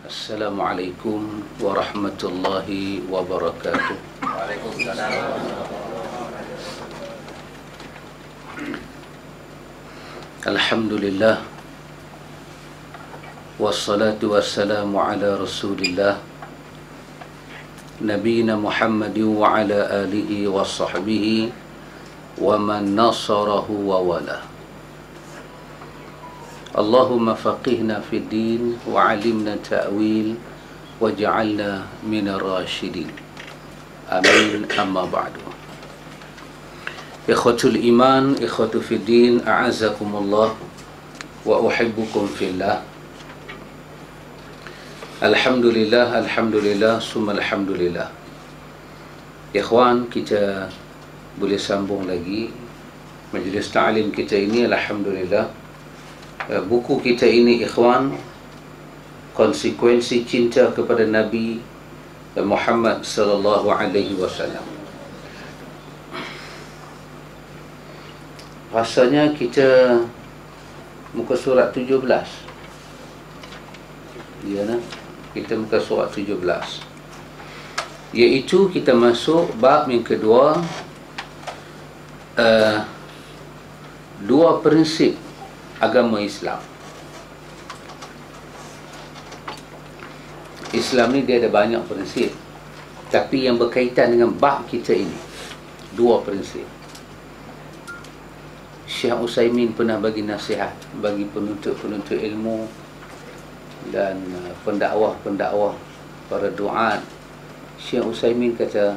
Assalamualaikum warahmatullahi wabarakatuh. Waalaikumsalam. Alhamdulillah, wassalatu wassalamu ala rasulillah Nabiyina Muhammadin wa ala alihi wa sahbihi wa man nasarahu wa wala. Allahumma faqihna fid din wa alimna ta'wil waj'alna minar rasyidin. Amin, amma ba'du. Ikhwatul iman, ikhwatu fid din, a'azzakumullah wa uhibbukum fillah. Alhamdulillah, alhamdulillah, summa alhamdulillah. Ikhwan, kita boleh sambung lagi majlis ta'lim kita ini. Alhamdulillah, buku kita ini, ikhwan, konsekuensi cinta kepada Nabi Muhammad sallallahu alaihi wasallam. Rasanya kita muka surat 17. Ya, nah? Kita muka surat 17. Iaitu kita masuk bab yang kedua, dua prinsip agama Islam. Islam ni dia ada banyak prinsip, tapi yang berkaitan dengan bab kita ini, dua prinsip. Syekh Utsaimin pernah bagi nasihat bagi penuntut-penuntut ilmu dan pendakwah-pendakwah, para duat. Syekh Utsaimin kata,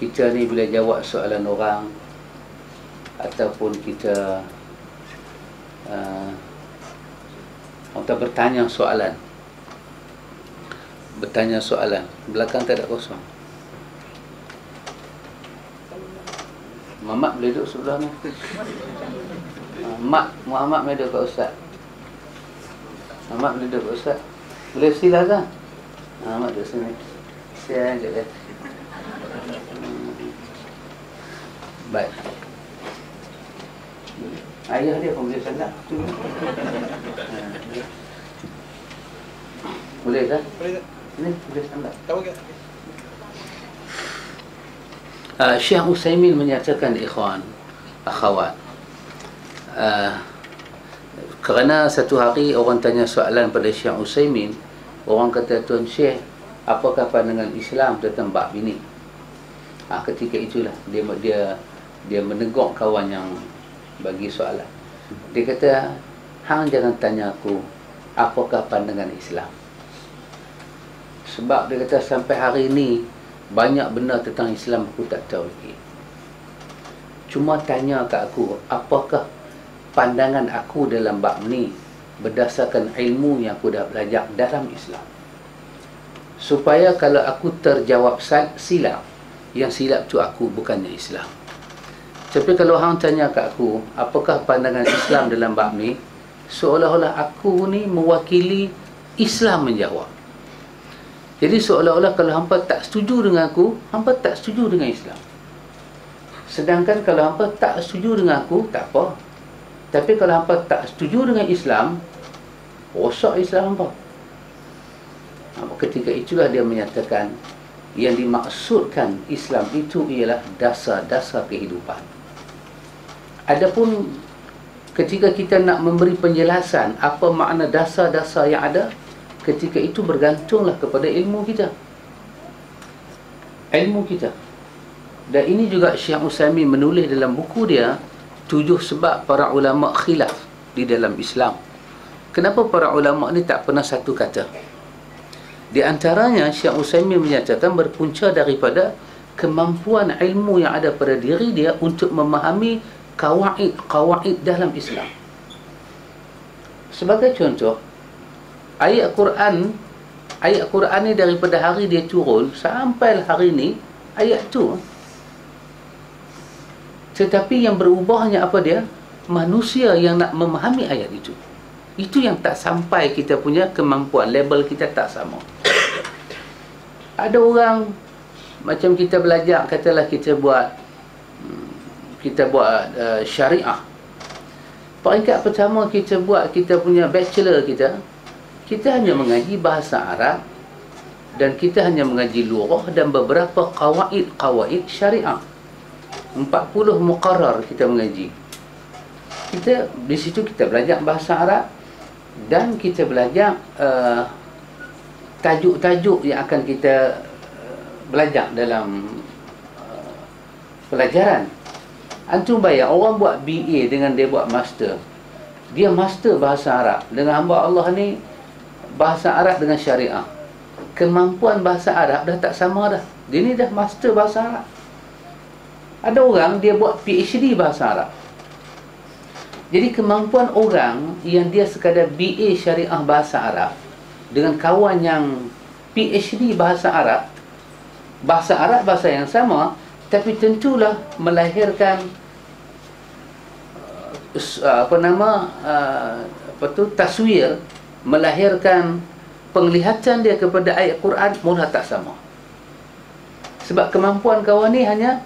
kita ni bila jawab soalan orang ataupun kita bertanya soalan, belakang tak ada kosong. Mamat boleh duduk sebelah ni. Mak Muhammad boleh duduk kat Ustaz. Mamat boleh duduk kat Ustaz. Boleh silakan. Mak duduk sini. Saya ajak dia. Baik. Ayah dia pun boleh sandar. Boleh tak? Boleh tak? Ini boleh sandar. Tahu ke? Syekh Utsaimin menyatakan, ikhwan, akhawat, kerana satu hari orang tanya soalan pada Syekh Utsaimin. Orang kata, Tuan Syekh, apakah pandangan Islam tentang bab ini? Ketika itulah dia menegur kawan yang bagi soalan. Dia kata, hang jangan tanya aku apakah pandangan Islam. Sebab dia kata, sampai hari ini banyak benda tentang Islam aku tak tahu lagi. Cuma tanya kat aku, apakah pandangan aku dalam bab ni berdasarkan ilmu yang aku dah belajar dalam Islam. Supaya kalau aku terjawab silap, yang silap tu aku, bukannya Islam. Tapi kalau hang tanya kat aku, apakah pandangan Islam dalam bab ni, seolah-olah aku ni mewakili Islam menjawab. Jadi seolah-olah kalau hampa tak setuju dengan aku, hampa tak setuju dengan Islam. Sedangkan kalau hampa tak setuju dengan aku, tak apa. Tapi kalau hampa tak setuju dengan Islam, rosak Islam hampa. Ketika itulah dia menyatakan, yang dimaksudkan Islam itu ialah dasar-dasar kehidupan. Adapun ketika kita nak memberi penjelasan apa makna dasar-dasar yang ada, ketika itu bergantunglah kepada ilmu kita. Dan ini juga Syekh Utsaimin menulis dalam buku dia, 7 sebab para ulama khilaf di dalam Islam. Kenapa para ulama ni tak pernah satu kata? Di antaranya Syekh Utsaimin menyatakan berpunca daripada kemampuan ilmu yang ada pada diri dia untuk memahami kawaid dalam Islam. Sebagai contoh, ayat Quran ni daripada hari dia turun sampai hari ni ayat tu. Tetapi yang berubahnya apa dia? Manusia yang nak memahami ayat itu. Itu yang tak sampai kita punya kemampuan, level kita tak sama. Ada orang macam kita belajar, katalah kita buat syariah. Peringkat pertama kita buat, kita punya bachelor kita hanya mengaji bahasa Arab dan kita hanya mengaji lughah dan beberapa qawaid syariah. 40 muqarrar kita mengaji. Kita di situ kita belajar bahasa Arab dan kita belajar tajuk-tajuk yang akan kita belajar dalam pelajaran. Antum bayar orang buat BA dengan dia buat master. Dia master bahasa Arab. Dengan hamba Allah ni bahasa Arab dengan syariah. Kemampuan bahasa Arab dah tak sama dah. Dia ni dah master bahasa Arab. Ada orang dia buat PhD bahasa Arab. Jadi kemampuan orang yang dia sekadar BA syariah bahasa Arab dengan kawan yang PhD bahasa Arab bahasa yang sama, tapi tentulah melahirkan taswir, melahirkan penglihatan dia kepada ayat Quran mula tak sama. Sebab kemampuan kawan ni hanya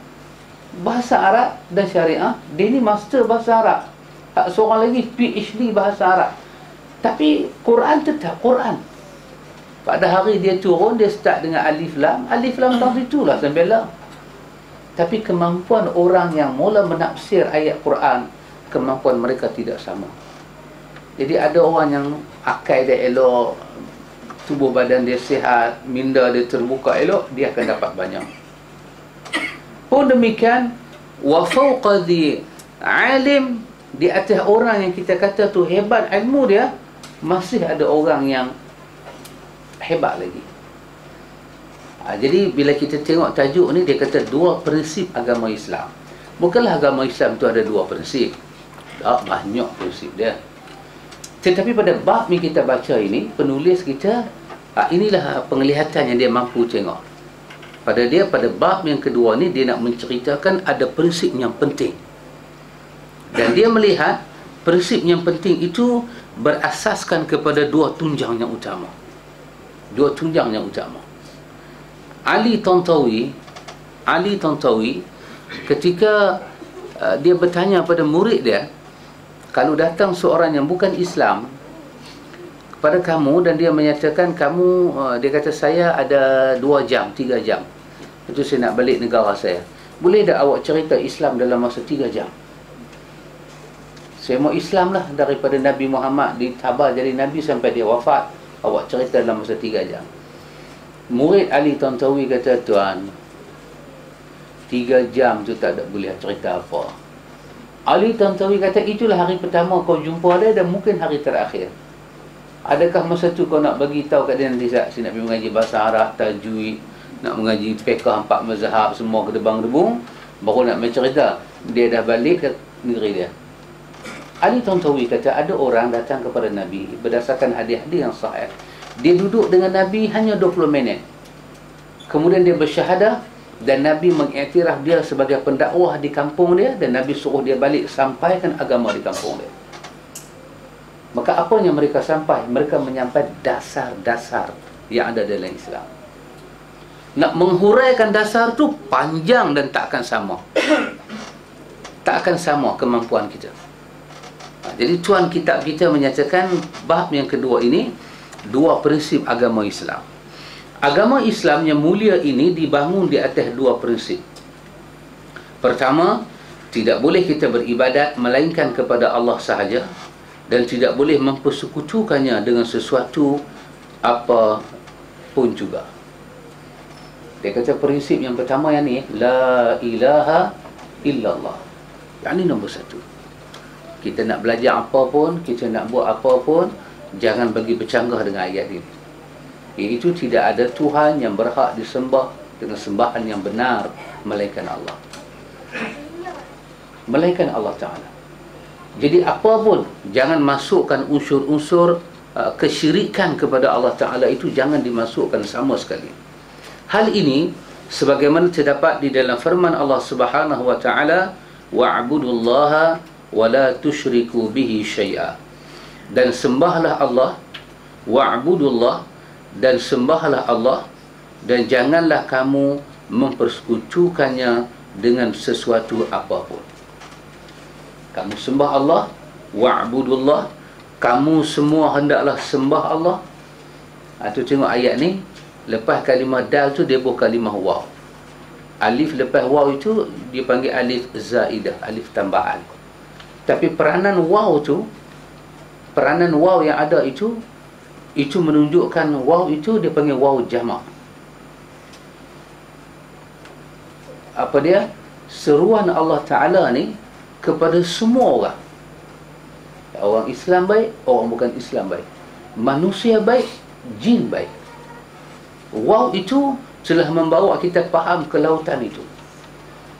bahasa Arab dan syariah. Dia ni master bahasa Arab, seorang lagi PhD bahasa Arab, tapi Quran tetap Quran. Pada hari dia turun, dia start dengan alif lam tak itulah sampai lam. Tapi kemampuan orang yang mula menafsir ayat Quran, kemampuan mereka tidak sama. Jadi ada orang yang akal dia elok, tubuh badan dia sihat, minda dia terbuka elok, dia akan dapat banyak. Pun demikian, wa fawqa dhi alim, di atas orang yang kita kata tu hebat ilmu dia, masih ada orang yang hebat lagi. Jadi bila kita tengok tajuk ni, dia kata dua prinsip agama Islam. Bukanlah agama Islam tu ada dua prinsip. Tak, banyak prinsip dia. Tetapi pada bab ni kita baca ini, penulis kita, inilah penglihatan yang dia mampu tengok. Pada bab yang kedua ni, dia nak menceritakan ada prinsip yang penting. Dan dia melihat prinsip yang penting itu berasaskan kepada dua tunjang yang utama. Ali Tantawi ketika dia bertanya pada murid dia, kalau datang seorang yang bukan Islam kepada kamu dan dia menyatakan dia kata saya ada 2 jam, 3 jam, itu saya nak balik negara saya, boleh tak awak cerita Islam dalam masa 3 jam? Saya mau Islam lah daripada Nabi Muhammad ditabar jadi Nabi sampai dia wafat, awak cerita dalam masa 3 jam. Murid Ali Tantawi kata, tuan, 3 jam tu tak ada boleh cerita apa. Ali Tantawi kata, itulah hari pertama kau jumpa dia dan mungkin hari terakhir. Adakah masa tu kau nak bagi tahu kat dia nanti saya nak pergi mengaji bahasa Arab, tajwid, nak mengaji fiqh 4 mazhab semua gedebang-gedebung, baru nak mencerita dia dah balik ke negeri dia. Ali Tantawi kata, ada orang datang kepada Nabi berdasarkan hadis-hadis yang sahih. Dia duduk dengan Nabi hanya 20 minit. Kemudian dia bersyahadah dan Nabi mengiktiraf dia sebagai pendakwah di kampung dia, dan Nabi suruh dia balik sampaikan agama di kampung dia. Maka apa yang mereka sampai? Mereka menyampaikan dasar-dasar yang ada dalam Islam. Nak menghuraikan dasar tu panjang dan tak akan sama. Tak akan sama kemampuan kita. Jadi tuan kitab kita menyatakan bab yang kedua ini, dua prinsip agama Islam. Agama Islam yang mulia ini dibangun di atas dua prinsip. Pertama, tidak boleh kita beribadat melainkan kepada Allah sahaja, dan tidak boleh mempersekutukannya dengan sesuatu apa pun juga. Dia kata prinsip yang pertama yang ni, la ilaha illallah. Yang ni nombor satu. Kita nak belajar apa pun, kita nak buat apa pun, jangan bagi bercanggah dengan ayat ini. Iaitu tidak ada Tuhan yang berhak disembah dengan sembahan yang benar melainkan Allah. Melainkan Allah Ta'ala. Jadi apa pun, jangan masukkan unsur-unsur kesyirikan kepada Allah Ta'ala, itu jangan dimasukkan sama sekali. Hal ini sebagaimana terdapat di dalam firman Allah Subhanahu wa Ta'ala, wa'budullaha wa la tusyriku bihi syai'a. Dan sembahlah Allah, wa'budullah, dan sembahlah Allah, dan janganlah kamu mempersekutukannya dengan sesuatu apapun. Kamu sembah Allah, wa'budullah, kamu semua hendaklah sembah Allah, Tu tengok ayat ni, lepas kalimah dal tu dia buat kalimah waw. Alif lepas waw itu dia panggil alif zaidah, alif tambahan. Tapi peranan waw yang ada itu menunjukkan waw itu dia panggil waw jamak. Apa dia? Seruan Allah Ta'ala ni kepada semua orang. Orang Islam baik, orang bukan Islam baik, manusia baik, jin baik. Waw itu telah membawa kita faham kelautan itu.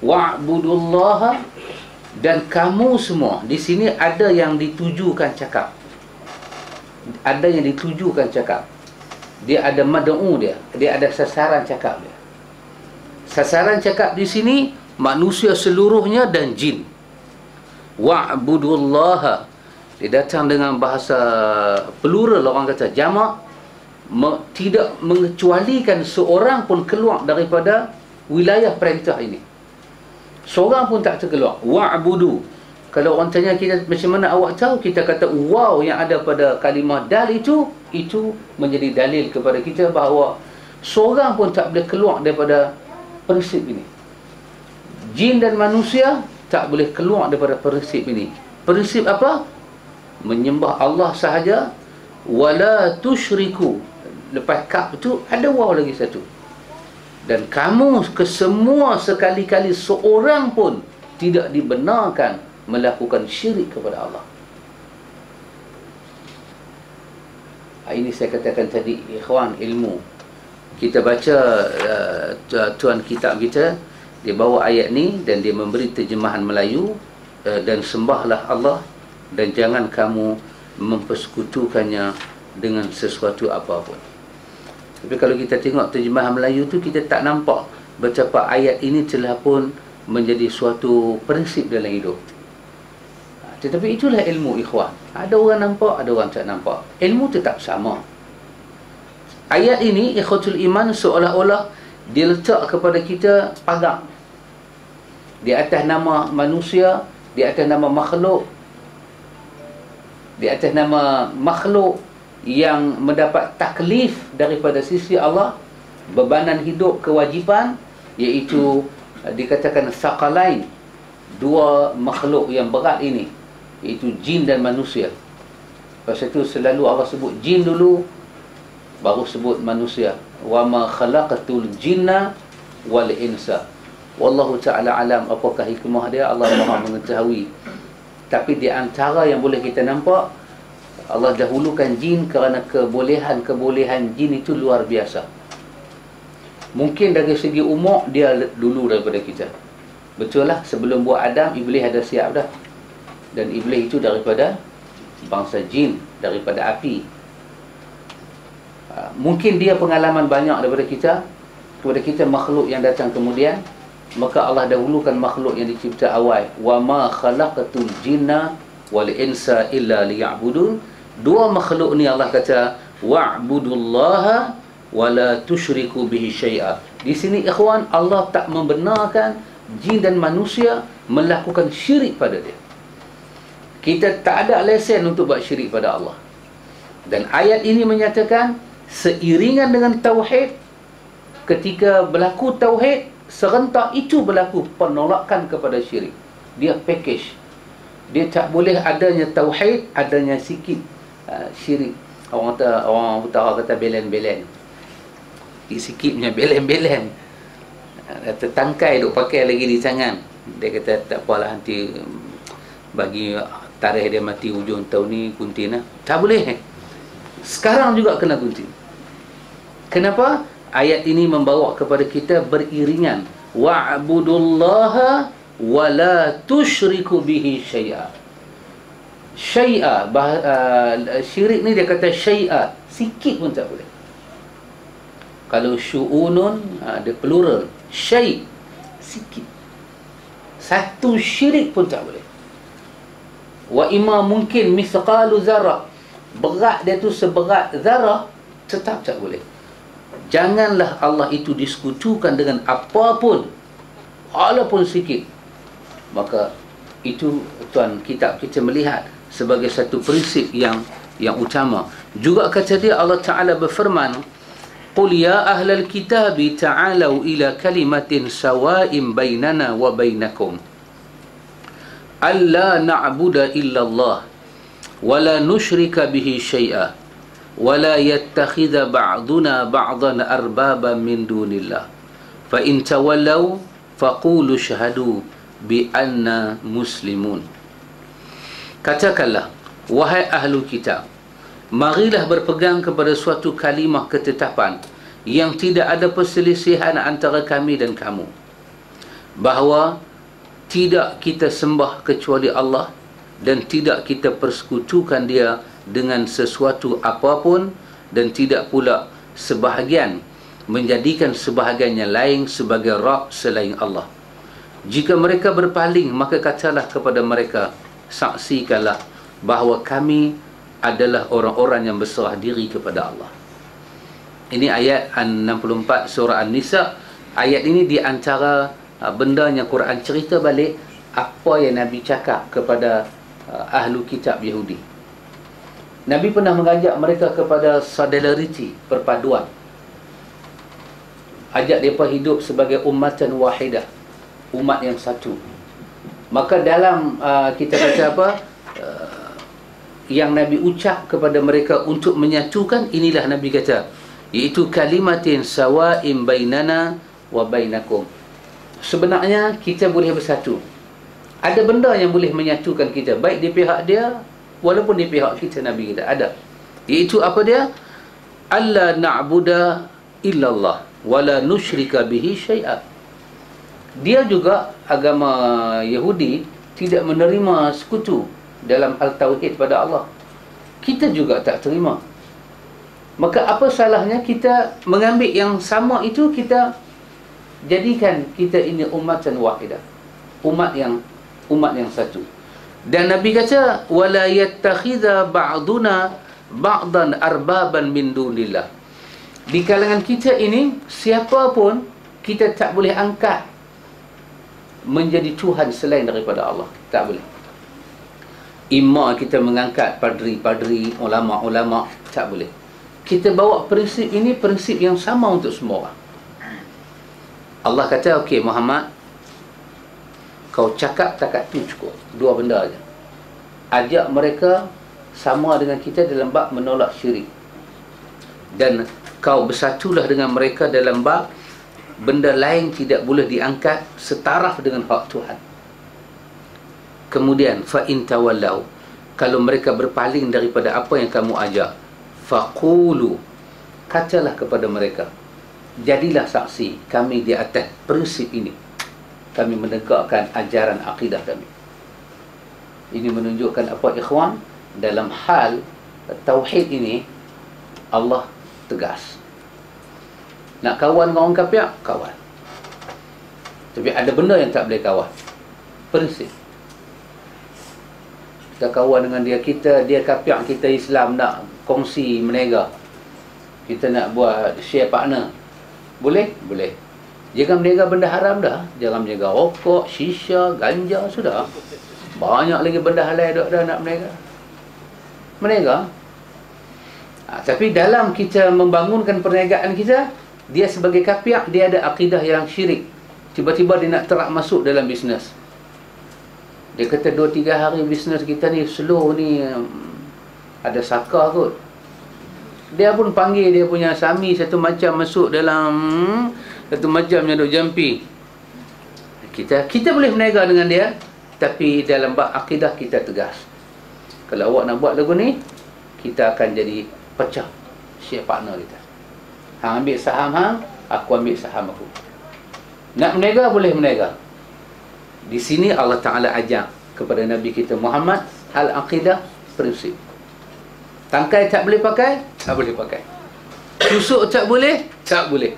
Wa'budullaha, dan kamu semua. Di sini ada yang ditujukan cakap. Ada yang ditujukan cakap. Dia ada mad'u dia. Dia ada sasaran cakap dia. Sasaran cakap di sini manusia seluruhnya dan jin. Wa'budullaha. Dia datang dengan bahasa plural, orang kata jamak. Tidak mengecualikan seorang pun keluar daripada wilayah perintah ini. Seorang pun tak terkeluar. Wa'budu. Kalau orang tanya kita macam mana awak tahu, kita kata waw yang ada pada kalimah dal itu menjadi dalil kepada kita bahawa seorang pun tak boleh keluar daripada prinsip ini. Jin dan manusia tak boleh keluar daripada prinsip ini. Prinsip apa? Menyembah Allah sahaja. Wala tusyriku. Lepas kaf tu ada waw lagi satu. Dan kamu kesemua sekali-kali seorang pun tidak dibenarkan melakukan syirik kepada Allah. Ini saya katakan tadi, ikhwan, ilmu. Kita baca tuan kitab kita, dia bawa ayat ni dan dia memberi terjemahan Melayu, dan sembahlah Allah dan jangan kamu mempersekutukannya dengan sesuatu apapun. Tapi kalau kita tengok terjemahan Melayu tu, kita tak nampak betapa ayat ini telah pun menjadi suatu prinsip dalam hidup. Tetapi itulah ilmu, ikhwan. Ada orang nampak, ada orang tak nampak. Ilmu tetap sama. Ayat ini, ikhwatul iman, seolah-olah dia letak kepada kita pagar. Di atas nama manusia, di atas nama makhluk, di atas nama makhluk yang mendapat taklif daripada sisi Allah, bebanan hidup, kewajipan, iaitu dikatakan saqalain, dua makhluk yang berat ini, iaitu jin dan manusia. Pasal itu selalu Allah sebut jin dulu, baru sebut manusia. Wa ma khalaqatul jinna wal insa. Wallahu ta'ala alam, apakah hikmah dia, Allah Maha mengetahui. Tapi di antara yang boleh kita nampak, Allah dahulukan jin kerana kebolehan jin itu luar biasa. Mungkin dari segi umur dia dulu daripada kita. Betul lah, sebelum buat Adam, Iblis ada siap dah. Dan Iblis itu daripada bangsa jin, daripada api. Mungkin dia pengalaman banyak daripada kita. Kepada kita makhluk yang datang kemudian, maka Allah dahulukan makhluk yang dicipta awal. Wa ma khalaqatul jinna wal insa illa liya'budun. Dua makhluk ni Allah kata wa'budullaha wa la tusyriku bihi syai'a. Di sini ikhwan, Allah tak membenarkan jin dan manusia melakukan syirik pada dia. Kita tak ada lesen untuk buat syirik pada Allah. Dan ayat ini menyatakan seiringan dengan tauhid, ketika berlaku tauhid, serentak itu berlaku penolakan kepada syirik. Dia package. Dia tak boleh adanya tauhid, adanya sikit syirik. Orang utara kata belen-belen. Sikit punya belen-belen. Tertangkai duk pakai lagi di tangan. Dia kata tak apalah, nanti bagi tarikh dia mati hujung tahun ni gunting lah. Tak boleh. Sekarang juga kena gunting. Kenapa? Ayat ini membawa kepada kita beriringan. Wa'budullaha wa la tusyriku bihi syai'a. Syai'a, syirik ni dia kata syai'a, sikit pun tak boleh. Kalau syu'unun, dia plural. Syai', sikit. Satu syirik pun tak boleh. Wa imma mungkin misqalu zarrah, berat dia tu seberat zarah, tetap tak boleh. Janganlah Allah itu disekutukan dengan apapun, walaupun sikit. Maka itu tuan kitab kita melihat sebagai satu prinsip yang yang utama. Juga kata dia, Allah Ta'ala berfirman, qul ya ahlal kitabi ta'alau ila kalimatin sawa'in bainana wa bainakum alla na'budu illallah wa la nusyrika bihi syai'a wa la yattakhidha ba'duna ba'dan arbaba min dunillah fa in tawallaw faqulu syahadu bi anna muslimun. Katakanlah, wahai ahlu kitab, marilah berpegang kepada suatu kalimah ketetapan yang tidak ada perselisihan antara kami dan kamu, bahawa tidak kita sembah kecuali Allah dan tidak kita persekutukan dia dengan sesuatu apapun, dan tidak pula sebahagian menjadikan sebahagian yang lain sebagai Rabb selain Allah. Jika mereka berpaling, maka katalah kepada mereka, saksikanlah bahawa kami adalah orang-orang yang berserah diri kepada Allah. Ini ayat 64 surah An-Nisa. Ayat ini di antara benda yang Quran cerita balik apa yang Nabi cakap kepada ahlu kitab Yahudi. Nabi pernah mengajak mereka kepada solidariti, perpaduan. Ajak mereka hidup sebagai ummatan wahidah, umat yang satu. Maka dalam kita kata apa, yang Nabi ucap kepada mereka untuk menyatukan, inilah Nabi kata, iaitu kalimatin sawa'in bainana wa bainakum. Sebenarnya kita boleh bersatu. Ada benda yang boleh menyatukan kita, baik di pihak dia walaupun di pihak kita. Nabi kita ada, iaitu apa dia? Alla na'budu illallah wa la nusyrika bihi syai'a. Dia juga, agama Yahudi, tidak menerima sekutu dalam hal tauhid pada Allah. Kita juga tak terima. Maka apa salahnya kita mengambil yang sama itu, kita jadikan kita ini ummatan wahidah, umat yang satu. Dan Nabi kata, wala yattakhidha ba'duna ba'dan arbaban min dunillah. Di kalangan kita ini, siapa pun kita tak boleh angkat menjadi Tuhan selain daripada Allah. Tak boleh. Imam kita mengangkat padri-padri, ulama-ulama, tak boleh. Kita bawa prinsip ini, prinsip yang sama untuk semua orang. Allah kata, okey Muhammad, kau cakap takat tu cukup. Dua benda aja. Ajak mereka sama dengan kita dalam bab menolak syirik, dan kau bersatulah dengan mereka dalam bab benda lain tidak boleh diangkat setaraf dengan hak Tuhan. Kemudian fa in tawallau, kalau mereka berpaling daripada apa yang kamu ajak, faqulu, katalah kepada mereka, jadilah saksi kami di atas prinsip ini, kami menegakkan ajaran akidah kami. Ini menunjukkan apa, ikhwan, dalam hal tauhid ini Allah tegas. Nak kawan dengan orang kafir, kawan. Tapi ada benda yang tak boleh kawan, prinsip. Kita kawan dengan dia, dia kafir, kita Islam, nak kongsi menega, kita nak buat share partner, boleh? Boleh. Jangan menega benda haram dah. Jangan menega rokok, shisha, ganja, sudah. Banyak lagi benda halal dah nak menega. Tapi dalam kita membangunkan perniagaan kita, dia sebagai kafir, dia ada akidah yang syirik. Tiba-tiba dia nak terak masuk dalam bisnes. Dia kata 2-3 hari bisnes kita ni slow ni, ada saka kot. Dia pun panggil dia punya sami satu macam masuk dalam satu macam yang duk jampi. Kita boleh berniaga dengan dia, tapi dalam bab akidah kita tegas. Kalau awak nak buat lagu ni, kita akan jadi pecah share partner kita. Hang ambil saham hang, aku ambil saham aku. Nak berniaga boleh berniaga. Di sini Allah Ta'ala ajak kepada Nabi kita Muhammad hal akidah, prinsip. Tangkai tak boleh pakai, tak boleh pakai. Susuk tak boleh, tak boleh.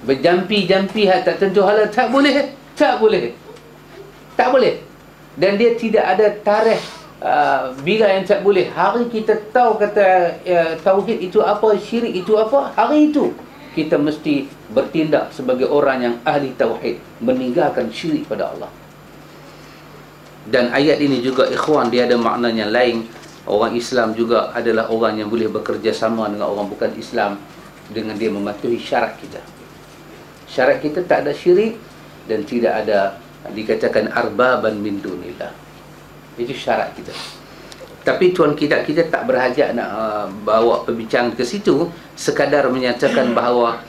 Berjampi-jampi hal tak tentu halal, tak boleh, tak boleh. Tak boleh. Dan dia tidak ada tarikh bila yang tak boleh. Hari kita tahu kata tauhid itu apa, syirik itu apa, hari itu kita mesti bertindak sebagai orang yang ahli tauhid, meninggalkan syirik pada Allah. Dan ayat ini juga, ikhwan, dia ada maknanya lain. Orang Islam juga adalah orang yang boleh bekerja sama dengan orang bukan Islam dengan dia mematuhi syarat kita. Syarat kita tak ada syirik dan tidak ada dikatakan arbaban min dunillah. Itu syarat kita. Tapi tuan kita tak berhajat nak bawa pembicaraan ke situ, sekadar menyatakan bahawa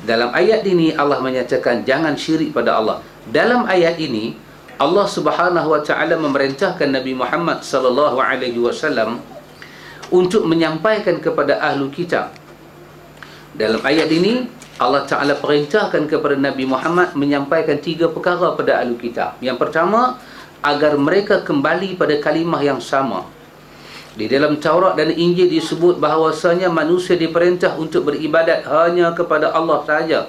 dalam ayat ini Allah menyatakan jangan syirik pada Allah. Dalam ayat ini Allah Subhanahu wa taala memerintahkan Nabi Muhammad sallallahu alaihi wasallam untuk menyampaikan kepada ahlu kitab. Dalam ayat ini Allah Taala perintahkan kepada Nabi Muhammad menyampaikan 3 perkara pada ahlu kitab. Yang pertama, agar mereka kembali pada kalimah yang sama. Di dalam Taurat dan Injil disebut bahawasanya manusia diperintah untuk beribadat hanya kepada Allah sahaja,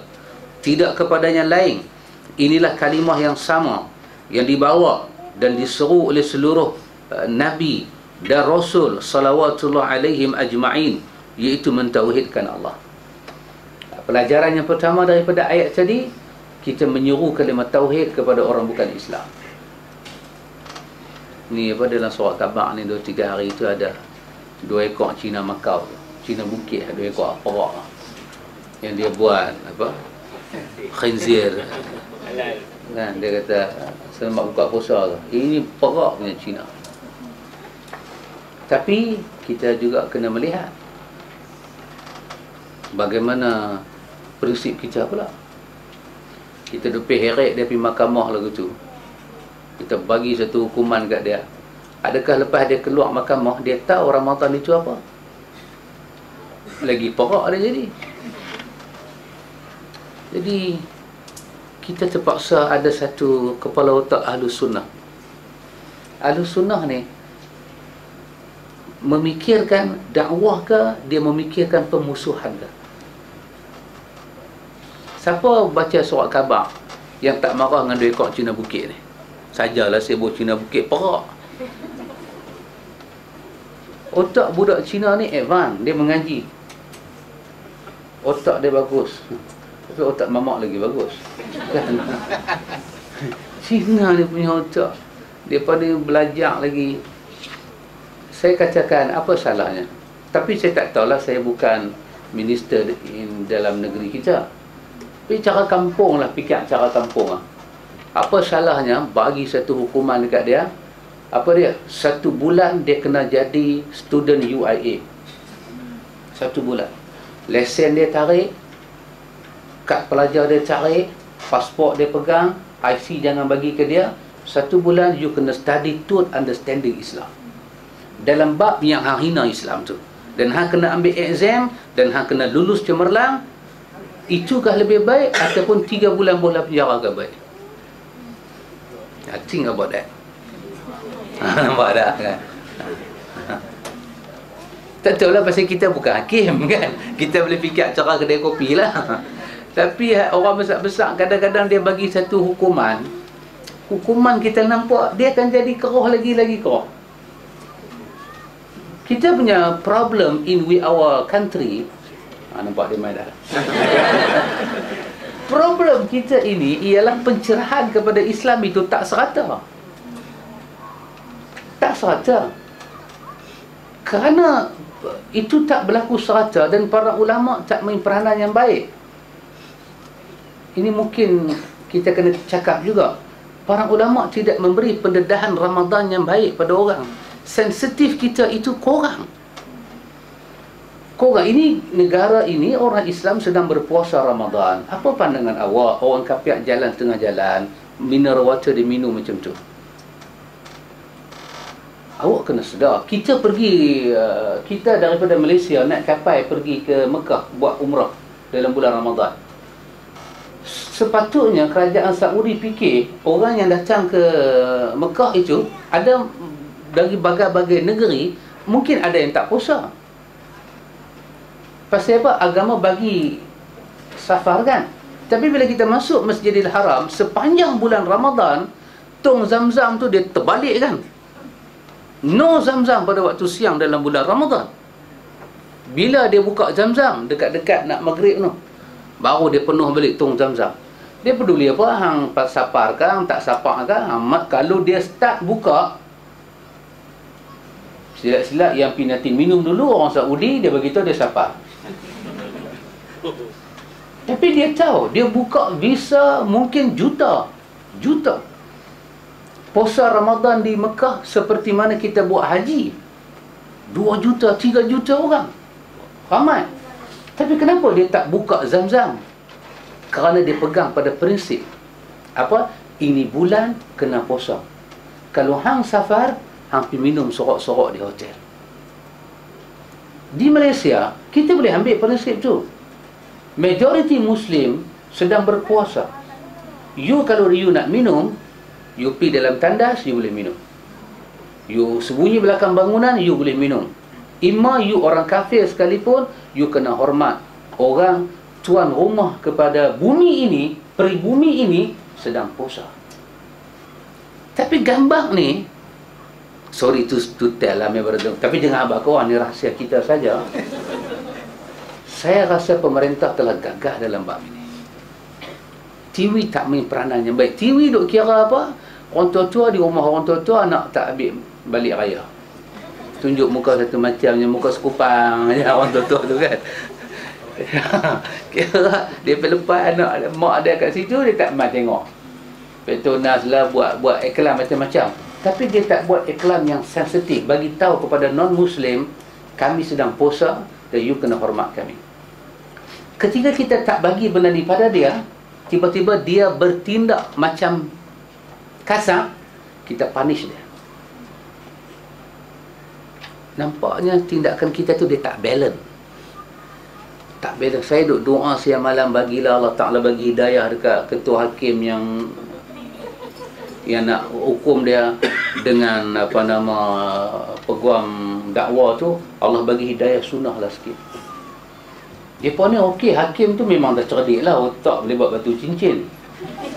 tidak kepada yang lain. Inilah kalimah yang sama yang dibawa dan diseru oleh seluruh Nabi dan Rasul salawatullah alaihim ajma'in, iaitu mentauhidkan Allah. Pelajaran yang pertama daripada ayat tadi, kita menyuruh kalimah tauhid kepada orang bukan Islam. Ni apa, dalam surat khabar ni 2-3 hari itu ada 2 ekor Cina Makau, Cina Bukit, 2 ekor perak yang dia buat apa, khinzir kan, dia kata selamat buka puasa tu. Ini perak punya Cina. Tapi kita juga kena melihat bagaimana prinsip kita pula. Kita duk pergi heret dia pergi mahkamah lagu tu, kita bagi satu hukuman kat dia. Adakah lepas dia keluar mahkamah dia tahu Ramadan itu apa? Lagi perak dia jadi. Jadi kita terpaksa ada satu kepala otak ahlu sunnah. Ahlu sunnah ni memikirkan dakwah ke, dia memikirkan pemusuhan ke? Siapa baca surat khabar yang tak marah dengan 2 ekor Cina Bukit ni? Sajalah sibuk Cina Bukit, perak. Otak budak Cina ni advance, dia mengaji. Otak dia bagus. Tapi otak mamak lagi bagus. Kan? Cina ni punya otak, daripada belajar lagi. Saya katakan apa salahnya? Tapi saya tak tahulah, saya bukan minister dalam negeri kita. Tapi cara kampung lah, fikir cara kampung lah. Apa salahnya bagi satu hukuman dekat dia? Apa dia? 1 bulan dia kena jadi student UIA. 1 bulan. Lesen dia tarik, kad pelajar dia tarik, pasport dia pegang, IC jangan bagi ke dia. 1 bulan you kena study to understanding Islam, dalam bab yang hang hina Islam tu. Dan hang kena ambil exam dan hang kena lulus cemerlang. Itukah lebih baik ataupun 3 bulan bola penjara ke baik? I think about that. Nampak tak kan? Tak tahulah, pasal kita bukan hakim kan. Kita boleh fikir cara kedai kopi lah. Tapi orang besar-besar kadang-kadang dia bagi satu hukuman. Hukuman kita nampak dia akan jadi keroh lagi keroh. Kita punya problem in our country, nampak dia main dah. Problem kita ini ialah pencerahan kepada Islam itu tak serata. Tak serata. Kerana itu tak berlaku serata dan para ulama tak main peranan yang baik. Ini mungkin kita kena cakap juga. Para ulama tidak memberi pendedahan Ramadan yang baik pada orang. Sensitif kita itu kurang. Ini negara ini orang Islam sedang berpuasa Ramadan. Apa pandangan awak? Orang kafir jalan tengah jalan, mineral water diminum macam tu. Awak kena sedar. Kita pergi, kita daripada Malaysia naik kapal pergi ke Mekah buat umrah dalam bulan Ramadan. Sepatutnya kerajaan Saudi fikir orang yang datang ke Mekah itu ada dari berbagai negeri, mungkin ada yang tak puasa. Pasal apa? Agama bagi safar kan. Tapi bila kita masuk Masjidil Haram sepanjang bulan Ramadan, tong Zam-Zam tu dia terbalik kan. No Zam-Zam pada waktu siang dalam bulan Ramadan. Bila dia buka Zam-Zam dekat-dekat nak maghrib tu, baru dia penuh balik tong Zam-Zam. Dia peduli apa? Hang sapar ke, hang tak sapar ke? Kalau dia start buka, Silap-silap yang pinati minum dulu orang Saudi, dia beritahu dia siapa. Tapi dia tahu, dia buka visa mungkin juta. Puasa Ramadan di Mekah seperti mana kita buat haji. 2 juta, 3 juta orang. Ramai. Tapi kenapa dia tak buka Zam-Zam? Kerana dia pegang pada prinsip. Apa? Ini bulan kena puasa. Kalau hang safar, hang pergi minum sorok-sorok di hotel. Di Malaysia, kita boleh ambil prinsip tu. Majoriti Muslim sedang berpuasa. You kalau you nak minum, you pergi dalam tandas, you boleh minum. You sembunyi belakang bangunan, you boleh minum. Ima you orang kafir sekalipun, you kena hormat orang tuan rumah kepada bumi ini, peribumi ini sedang puasa. Tapi gambar ni, sorry to tell lah, tapi jangan abang kawan, ni rahsia kita saja. Saya rasa pemerintah telah gagah dalam bab ini. TV tak main peranan yang baik. TV duk kira apa? Orang tua-tua di rumah orang tua-tua, anak tak ambil balik raya. Tunjuk muka satu macamnya, muka sekupang orang tua-tua tu kan. Kira dia lepas anak mak dia kat situ, dia tak main tengok. Petronas lah buat iklan macam-macam. Tapi dia tak buat iklan yang sensitif, bagi tahu kepada non-Muslim, kami sedang puasa dan you kena hormat kami. Ketika kita tak bagi benda ni pada dia, tiba-tiba dia bertindak macam kasar, kita punish dia. Nampaknya tindakan kita tu dia tak balance. Tak balance. Saya duk doa siang malam, bagilah Allah Ta'ala bagi hidayah dekat ketua hakim yang nak hukum dia dengan peguam dakwah tu. Allah bagi hidayah sunnah lah sikit. Dia pun ni okey, hakim tu memang dah cerdik lah, otak boleh buat batu cincin,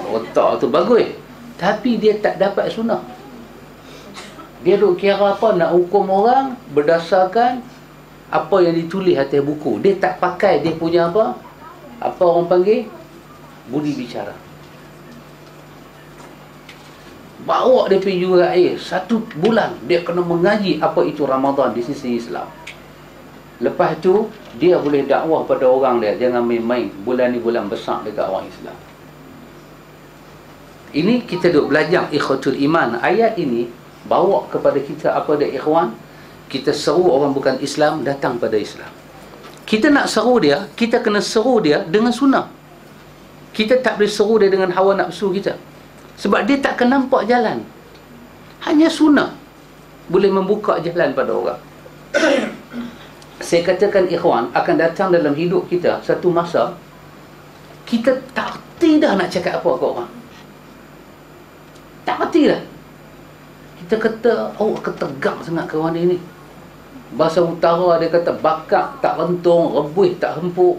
otak tu bagus, tapi dia tak dapat sunnah. Dia duk kira apa, nak hukum orang berdasarkan apa yang ditulis atas buku. Dia tak pakai dia punya apa orang panggil budi bicara. Bawa dia pergi juga air 1 bulan, dia kena mengaji apa itu Ramadan di sisi Islam. Lepas tu dia boleh dakwah pada orang dia, jangan main-main, bulan ni bulan besar dekat orang Islam. Ini kita duk belajar ikhwatul iman. Ayat ini bawa kepada kita apa dia ikhwan, kita seru orang bukan Islam datang pada Islam. Kita nak seru dia, kita kena seru dia dengan sunnah. Kita tak boleh seru dia dengan hawa nafsu kita, sebab dia tak akan nampak jalan. Hanya sunnah boleh membuka jalan pada orang. Saya katakan ikhwan, akan datang dalam hidup kita satu masa kita tak reti dah nak cakap apa ke orang. Tak reti dah. Kita kata, ketegak sangat kawan dia ni. Bahasa utara dia kata, bakak tak rentung, rebuih tak hempuk,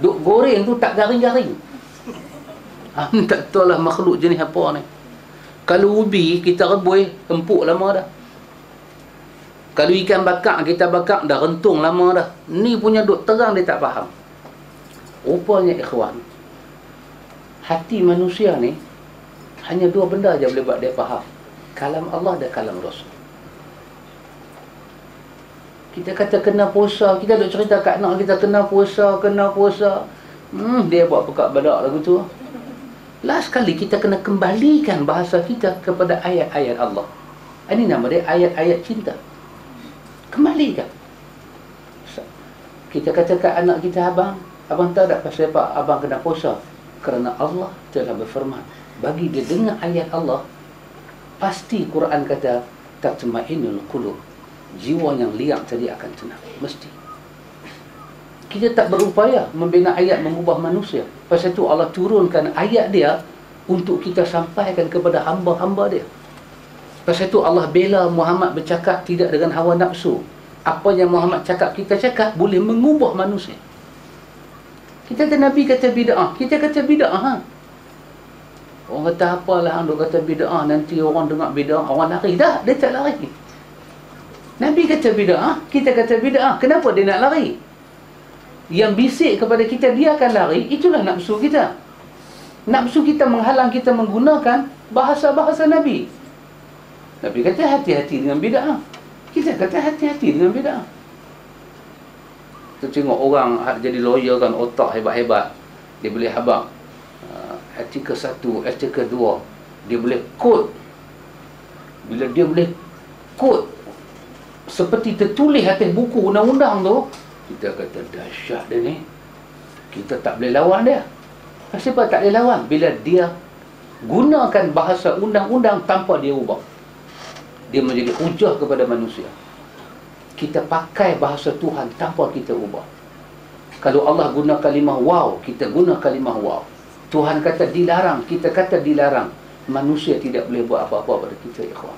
duk goreng tu tak garing-garing. Tak tahu lah makhluk jenis apa ni. Kalau ubi kita rebuih, empuk lama dah. Kalau ikan bakak kita bakak, dah rentung lama dah. Ni punya duk terang, dia tak faham. Rupanya ikhwan, hati manusia ni hanya 2 benda je boleh buat dia faham: kalam Allah dan kalam Rasul. Kita kata kena puasa, kita duk cerita kat anak kita kena puasa. Dia buat pekak badak lagu tu. Last kali kita kena kembalikan bahasa kita kepada ayat-ayat Allah. Ini nama dia ayat-ayat cinta. Kembalikan. Kita kata kat anak kita, abang tahu tak pasal apa abang kena puasa? Kerana Allah telah berfirman. Bagi dia dengar ayat Allah, pasti Quran kata tatma'innul qulub, jiwa yang liang tadi akan tenang. Mesti. Kita tak berupaya membina ayat mengubah manusia. Pasal itu Allah turunkan ayat dia untuk kita sampaikan kepada hamba-hamba dia. Pasal itu Allah bela Muhammad bercakap tidak dengan hawa nafsu. Apa yang Muhammad cakap, kita cakap boleh mengubah manusia. Kita kata Nabi kata bid'ah, kita kata bid'ah. Orang kata apalah, dia kata bid'ah, nanti orang dengar bid'ah, orang lari. Dah, dia tak lari. Nabi kata bid'ah, kita kata bid'ah. Kenapa dia nak lari? Yang bisik kepada kita dia akan lari, itulah nafsu kita. Nafsu kita menghalang kita menggunakan bahasa-bahasa Nabi. Nabi kata hati-hati dengan bid'ah. Kita kata hati-hati dengan bid'ah. Kita tengok orang jadi lawyer kan, otak hebat-hebat, dia boleh habaq artikel 1, artikel 2, dia boleh kod. Bila dia boleh kod seperti tertulis atas buku undang-undang tu, kita kata dahsyat dia ni, kita tak boleh lawan dia. Kenapa tak boleh lawan? Bila dia gunakan bahasa undang-undang tanpa dia ubah, dia menjadi hujah kepada manusia. Kita pakai bahasa Tuhan tanpa kita ubah. Kalau Allah guna kalimah wow, kita guna kalimah wow. Tuhan kata dilarang, kita kata dilarang. Manusia tidak boleh buat apa-apa pada kita, ikhwan.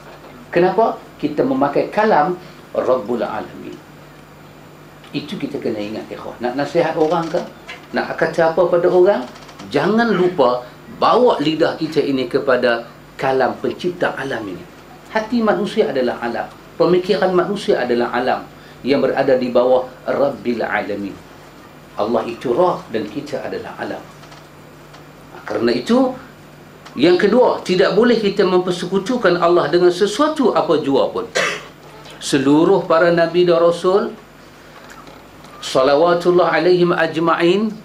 Kenapa? Kita memakai kalam Rabbul Alamin. Itu kita kena ingat, ikhwan. Nak nasihat orang ke? Nak kata apa pada orang? Jangan lupa bawa lidah kita ini kepada kalam pencipta alam ini. Hati manusia adalah alam. Pemikiran manusia adalah alam yang berada di bawah Rabbil Alamin. Allah itu roh dan kita adalah alam. Karena itu, yang kedua, tidak boleh kita mempersekutukan Allah dengan sesuatu apa jua pun. Seluruh para Nabi dan Rasul, salawatullah alaihim ajma'in,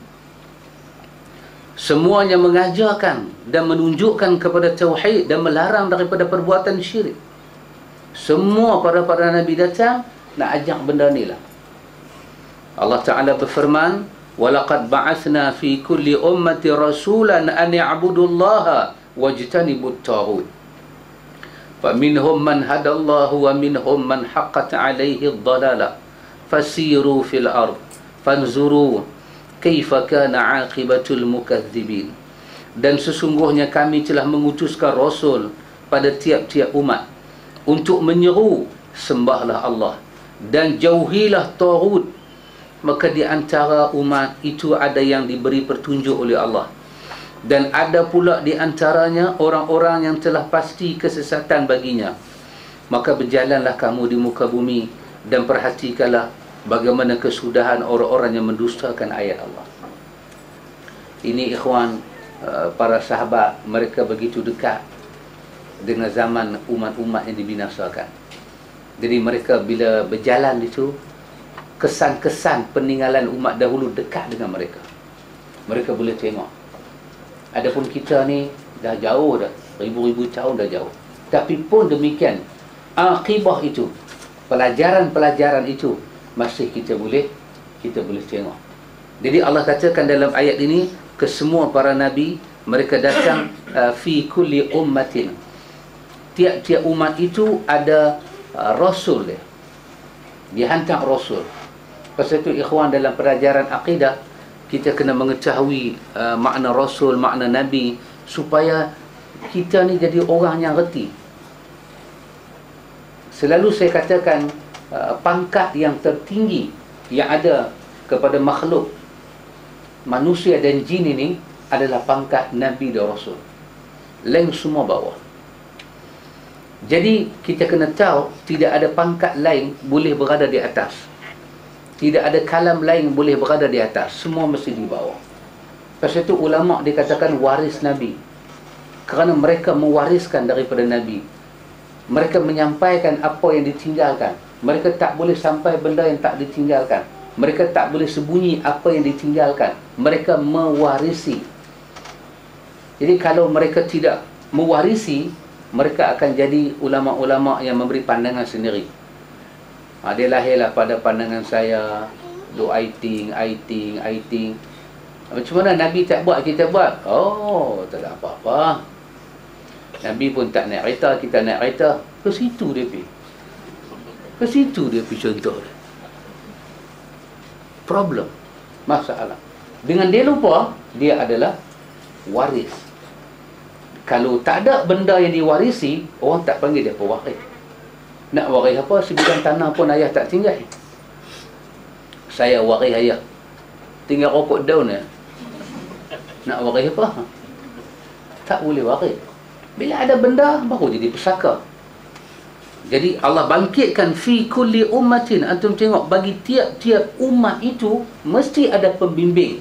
semuanya mengajarkan dan menunjukkan kepada tauhid dan melarang daripada perbuatan syirik. Semua para Nabi datang nak ajak benda ni lah. Allah Ta'ala berfirman, وَلَقَدْ بَعَثْنَا فِي كُلِّ أُمَّةِ رَسُولًا أَنِ اعْبُدُوا اللَّهَ وَاجْتَنِبُوا الطَّاغُوتَ فَمِنْهُمْ مَنْ هَدَى اللَّهُ وَمِنْهُمْ مَنْ حَقَّتْ عَلَيْهِ الضَّلَالَةُ فَسِيرُوا فِي الْأَرْضِ فَانْظُرُوا كَيْفَ كَانَ عَاقِبَةُ الْمُكَذِّبِينَ. Dan sesungguhnya kami telah mengutuskan Rasul pada tiap-tiap umat untuk menyeru, sembahlah Allah dan jauhilah taghut. Maka di antara umat itu ada yang diberi petunjuk oleh Allah, dan ada pula di antaranya orang-orang yang telah pasti kesesatan baginya. Maka berjalanlah kamu di muka bumi dan perhatikanlah bagaimana kesudahan orang-orang yang mendustakan ayat Allah. Ini ikhwan, para sahabat, mereka begitu dekat dengan zaman umat-umat yang dibinasakan. Jadi mereka bila berjalan itu, kesan-kesan peninggalan umat dahulu dekat dengan mereka. Mereka boleh tengok. Adapun kita ni dah jauh dah, ribu-ribu tahun dah jauh. Tapi pun demikian, akibah itu, pelajaran-pelajaran itu masih kita boleh tengok. Jadi Allah katakan dalam ayat ini, kesemua para nabi mereka datang fi kulli ummatin. Tiap-tiap umat itu ada rasul dia. Dia hantar rasul. Pasal itu ikhwan, dalam pelajaran akidah kita kena mengetahui makna rasul, makna nabi, supaya kita ni jadi orang yang reti. Selalu saya katakan pangkat yang tertinggi yang ada kepada makhluk manusia dan jin ini adalah pangkat nabi dan rasul. Lain semua bawah. Jadi kita kena tahu tidak ada pangkat lain boleh berada di atas. Tidak ada kalam lain boleh berada di atas. Semua mesti di bawah. Pasal itu ulama' dikatakan waris Nabi. Kerana mereka mewariskan daripada Nabi. Mereka menyampaikan apa yang ditinggalkan. Mereka tak boleh sampai benda yang tak ditinggalkan. Mereka tak boleh sembunyi apa yang ditinggalkan. Mereka mewarisi. Jadi kalau mereka tidak mewarisi, mereka akan jadi ulama'-ulama' yang memberi pandangan sendiri. Dia lahirlah pada pandangan saya, do I think. Macam mana Nabi tak buat, kita buat? Oh, tak ada apa-apa. Nabi pun tak naik kereta, kita naik kereta. Ke situ dia pergi. Ke situ dia pergi contoh dia. Problem, masalah. Dengan dia lupa, dia adalah waris. Kalau tak ada benda yang diwarisi, orang tak panggil dia pewaris. Nak waris apa? Sebidang tanah pun ayah tak tinggal. Saya waris ayah, tinggal rokok daun ya. Nak waris apa? Tak boleh waris. Bila ada benda, baru jadi pesaka. Jadi Allah bangkitkan fi kulli ummatin. Antum tengok, bagi tiap-tiap umat itu mesti ada pembimbing.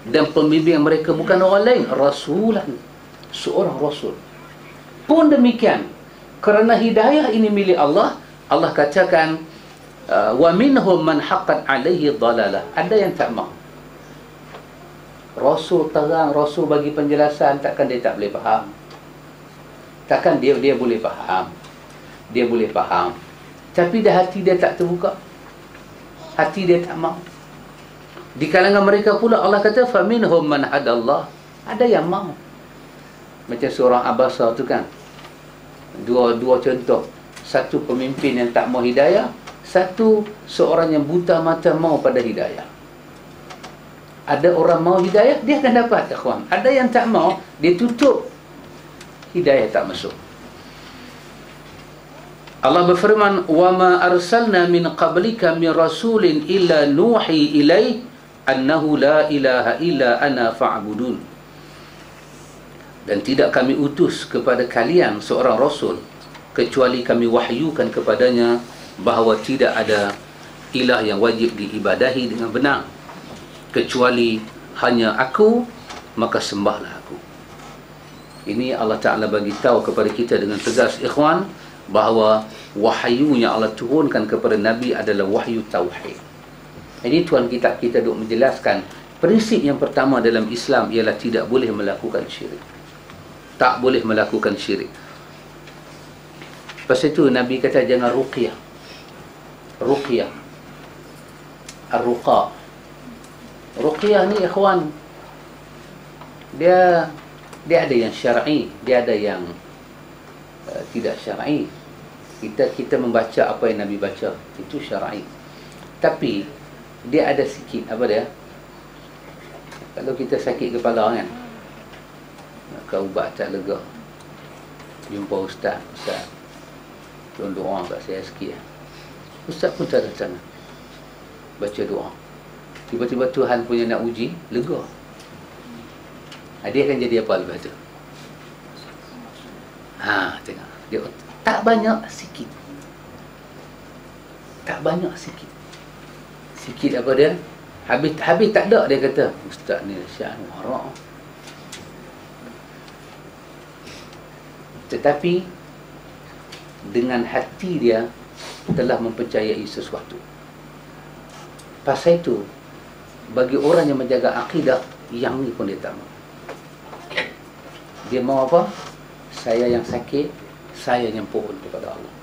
Dan pembimbing mereka bukan orang lain, rasulan, seorang rasul. Pun demikian, Kerana hidayah ini milik Allah, Allah katakan wa minhum man haqqat alaihi dhalalah. Ada yang tak mau. Rasul terang, Rasul bagi penjelasan, takkan dia tak boleh faham? Takkan dia boleh faham? Dia boleh faham, tapi dah hati dia tak terbuka, hati dia tak mau. Di kalangan mereka pula Allah kata faminhum man hadallah. Ada yang mau. Macam seorang Abasa tu kan, dua contoh. Satu pemimpin yang tak mau hidayah, satu seorang yang buta mata mau pada hidayah. Ada orang mau hidayah, dia akan dapat, ikhwan. Ada yang tak mau, dia tutup, hidayah tak masuk. Allah berfirman, wa ma arsalna min qablika min rasulin illa nuhi ilaih annahu la ilaha illa ana fa'budun. Dan tidak kami utus kepada kalian seorang rasul kecuali kami wahyukan kepadanya bahawa tidak ada ilah yang wajib diibadahi dengan benar kecuali hanya aku, maka sembahlah aku. Ini Allah Ta'ala bagi tahu kepada kita dengan tegas, ikhwan, bahawa wahyu yang Allah turunkan kepada Nabi adalah wahyu tauhid. Ini tuan kitab kita duk menjelaskan prinsip yang pertama dalam Islam ialah tidak boleh melakukan syirik. Tak boleh melakukan syirik. Lepas itu Nabi kata jangan ruqyah. Ruqyah, ar-ruqa. Ruqyah ni ikhwan, dia ada yang syar'i, dia ada yang tidak syar'i. Kita membaca apa yang Nabi baca, itu syar'i. Tapi dia ada sikit, apa dia? Kalau kita sakit kepala kan, nak ubat tak lega, jumpa ustaz, tolong doa kat saya sikit. Ustaz pun tak datang, baca doa. Tiba-tiba Tuhan punya nak uji, lega. Dia akan jadi apa lepas tu? Tengok. Dia tak banyak, sikit. Tak banyak, sikit. Sikit apa dia? Habis tak ada, dia kata, ustaz ni syak warak. Tetapi dengan hati dia telah mempercayai sesuatu. Pasal itu, bagi orang yang menjaga akidah, yang ni pun dia tak mau. Dia mau apa? Saya yang sakit, saya yang pohon kepada Allah.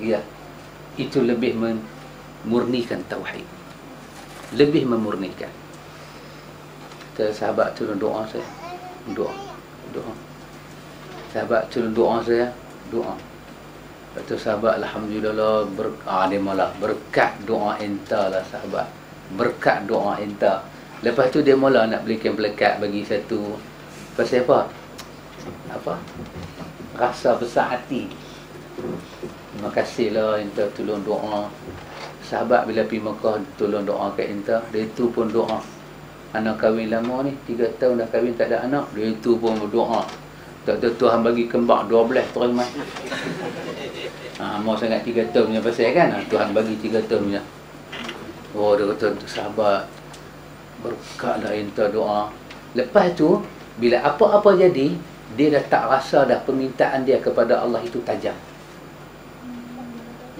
Ya, itu lebih memurnikan tauhid, lebih memurnikan. Kata sahabat tolong doa saya, doa. Sahabat tolong doa saya, doa. Kata sahabat, alhamdulillah, dia malah berkat doa enta lah sahabat, berkat doa enta. Lepas tu dia mula nak belikan pelekat bagi satu. Pasal apa? Rasa besar hati. Terima kasihlah enta tolong doa. Sahabat bila pergi Mekah tolong doa kat enta, dia itu pun doa. Anak kahwin lama ni 3 tahun dah kahwin tak ada anak, dia itu pun berdoa. Tak tahu Tuhan bagi kembar 12 terima. Mau sangat 3 tahun punya pasal kan, Tuhan bagi 3 tahun punya. Oh, dia kata sahabat, berkatlah enta doa. Lepas tu bila apa-apa jadi, dia dah tak rasa dah permintaan dia kepada Allah itu tajam.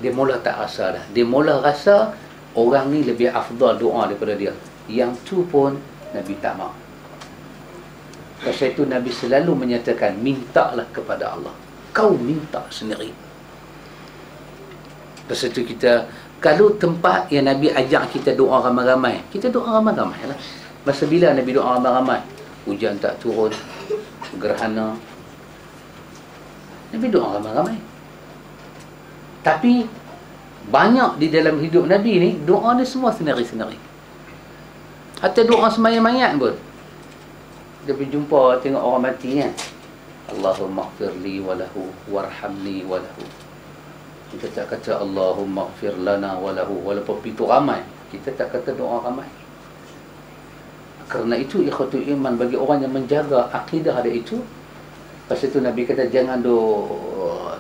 Dia mula tak rasa dah. Dia mula rasa orang ni lebih afdal doa daripada dia. Yang tu pun Nabi tak mau. Pasal itu Nabi selalu menyatakan, mintalah kepada Allah. Kau minta sendiri. Pasal itu kita, kalau tempat yang Nabi ajak kita doa ramai-ramai, kita doa ramai-ramai lah. Masa bila Nabi doa ramai-ramai? Hujan tak turun, gerhana, Nabi doa ramai-ramai. Tapi banyak di dalam hidup Nabi ni, doa ni semua sendiri-sendiri. Hatta doa sembahyang mayat pun, dia pergi jumpa tengok orang mati kan, Allahumma ighfirli walahu warhamni walahu. Kita tak kata Allahumma ighfir lana walahu, walaupun itu ramai, kita tak kata doa ramai. Kerana itu ikhwatul iman, bagi orang yang menjaga akidah dia itu. Pasal itu Nabi kata jangan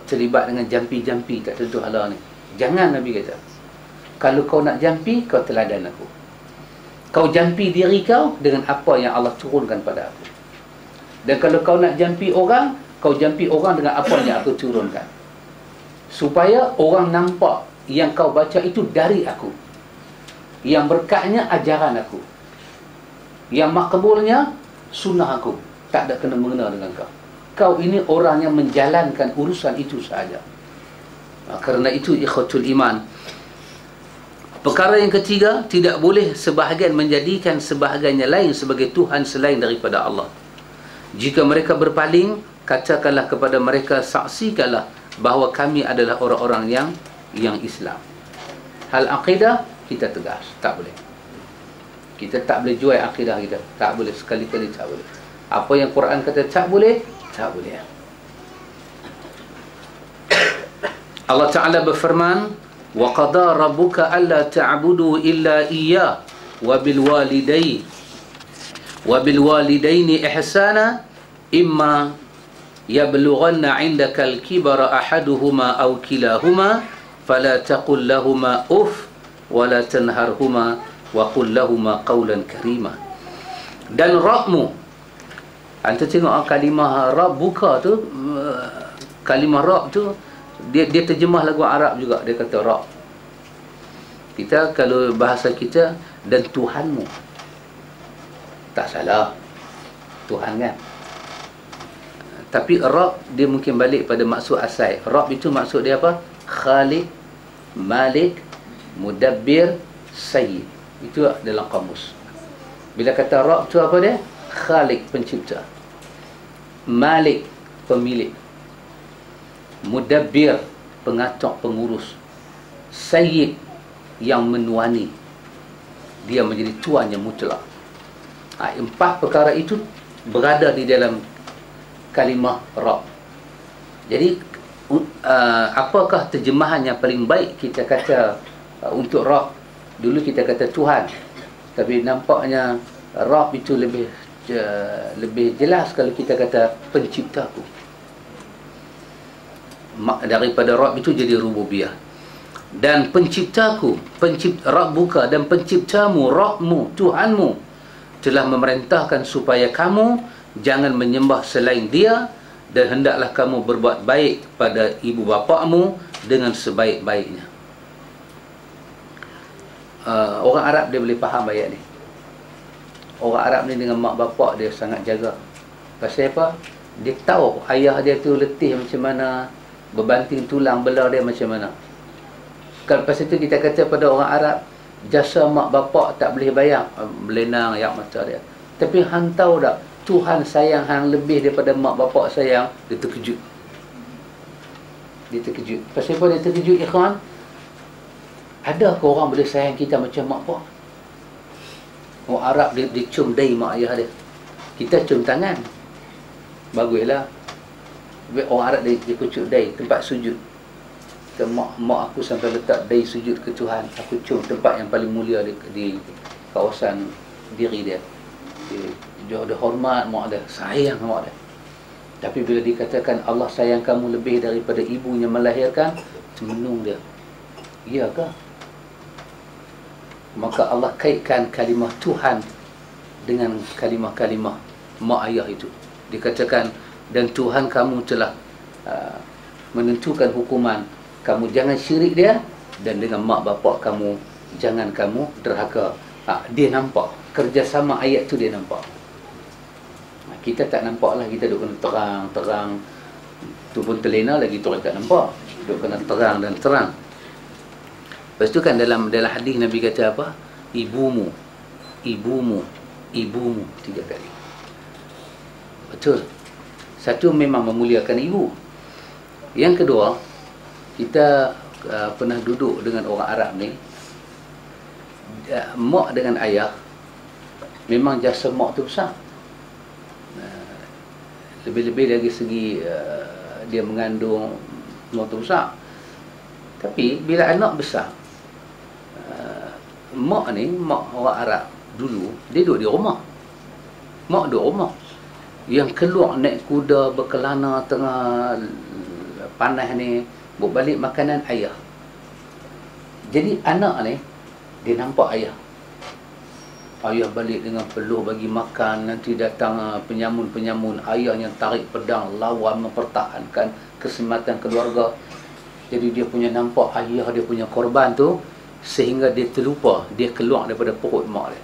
terlibat dengan jampi-jampi tak tentu hala ni. Jangan, Nabi kata. Kalau kau nak jampi, kau teladan aku. Kau jampi diri kau dengan apa yang Allah turunkan pada aku. Dan kalau kau nak jampi orang, kau jampi orang dengan apa yang aku turunkan. supaya orang nampak yang kau baca itu dari aku, yang berkatnya ajaran aku, yang makbulnya sunnah aku, tak ada kena mengena dengan kau. Kau ini orang yang menjalankan urusan itu sahaja. Kerana itu ikhwatul iman, perkara yang ketiga, tidak boleh sebahagian menjadikan sebahagiannya lain sebagai Tuhan selain daripada Allah. Jika mereka berpaling, katakanlah kepada mereka, saksikanlah bahawa kami adalah orang-orang yang Islam. Hal akidah kita tegas, tak boleh. Kita tak boleh jual akidah kita, tak boleh, sekali-kali tak boleh. Apa yang Quran kata tak boleh, tak boleh. Allah Ta'ala berfirman, wa qada rabbuka alla ta'budu illa iyyah wa bil walidaini ihsana imma yablughanna 'indaka al-kibara ahaduhuma aw kilahuma fala taqul lahumā uff wa la tanharhumā wa qul lahumā qawlan karīmā. Dan Rabbmu, anta tengok kalimah rabbuka tu, kalimah Rabb tu dia terjemah lagu Arab juga, dia kata Rabb. Kita kalau bahasa kita, dan Tuhanmu, tak salah, Tuhan kan. Tapi Rabb dia mungkin balik pada maksud asal. Rabb itu maksud dia apa? Khaliq, Malik, Mudabbir, Sayyid. Itu dalam kamus. Bila kata Rabb tu apa dia? Khaliq, pencipta. Malik, pemilik. Mudabbir, pengatur, pengurus. Sayyid, yang menuani. Dia menjadi tuan yang mutlak. Empat perkara itu berada di dalam kalimah Rabb. Jadi apakah terjemahan yang paling baik kita kata untuk Rabb? Dulu kita kata Tuhan, tapi nampaknya Rabb itu lebih jelas kalau kita kata penciptaku. Daripada Rabb itu jadi rububiyah. Dan penciptaku, Rabbuka, dan penciptamu, Rabbmu, Tuhanmu telah memerintahkan supaya kamu jangan menyembah selain dia, dan hendaklah kamu berbuat baik pada ibu bapakmu dengan sebaik-baiknya. Orang Arab dia boleh faham ayat ni. Orang Arab ni dengan mak bapak dia sangat jaga. Pasal apa? Dia tahu ayah dia tu letih macam mana, berbanting tulang belah dia macam mana. Kalau pasal itu kita kata pada orang Arab, jasa mak bapak tak boleh bayar, belenang ayak mata dia. Tapi hang tahu tak, Tuhan sayang hang lebih daripada mak bapak sayang. Dia terkejut. Dia terkejut. Pasal apa dia terkejut, ikhwan? Adakah orang boleh sayang kita macam mak bapak? Orang Arab dia cium dahi mak ayah dia. Kita cium tangan, baguslah. Orang Arab dia pucuk dahi tempat sujud. Mak aku sampai letak dahi sujud ke Tuhan, aku cium tempat yang paling mulia di kawasan diri dia. Dia ada hormat mak dia, sayang mak dia. Tapi bila dikatakan Allah sayang kamu lebih daripada ibunya melahirkan, termenung dia. Iyakah? Maka Allah kaitkan kalimah Tuhan dengan kalimah-kalimah mak ayah itu. Dikatakan, dan Tuhan kamu telah menentukan hukuman, kamu jangan syirik dia, dan dengan mak bapak kamu jangan kamu derhaka. Dia nampak kerjasama ayat tu, dia nampak. Kita tak nampak lah, kita duk kena terang-terang. Tu pun terlena lagi, tu tak nampak. Duk kena terang dan terang. Lepas tu kan dalam hadis Nabi kata apa? Ibumu, ibumu, ibumu, 3 kali. Betul. Satu, memang memuliakan ibu. Yang kedua, kita pernah duduk dengan orang Arab ni, mak dengan ayah, memang jasa mak tu besar. Lebih-lebih dari segi dia mengandung, mak tu besar. Tapi bila anak besar, mak ni, mak orang Arab dulu, dia duduk di rumah. Mak duduk rumah. Yang keluar naik kuda, berkelana tengah panas ni, buat balik makanan ayah. Jadi anak ni, dia nampak ayah. Ayah balik dengan peluh bagi makan. Nanti datang penyamun-penyamun, ayah yang tarik pedang, lawan, mempertahankan keselamatan keluarga. Jadi dia punya nampak ayah dia punya korban tu, sehingga dia terlupa, dia keluar daripada perut mak dia.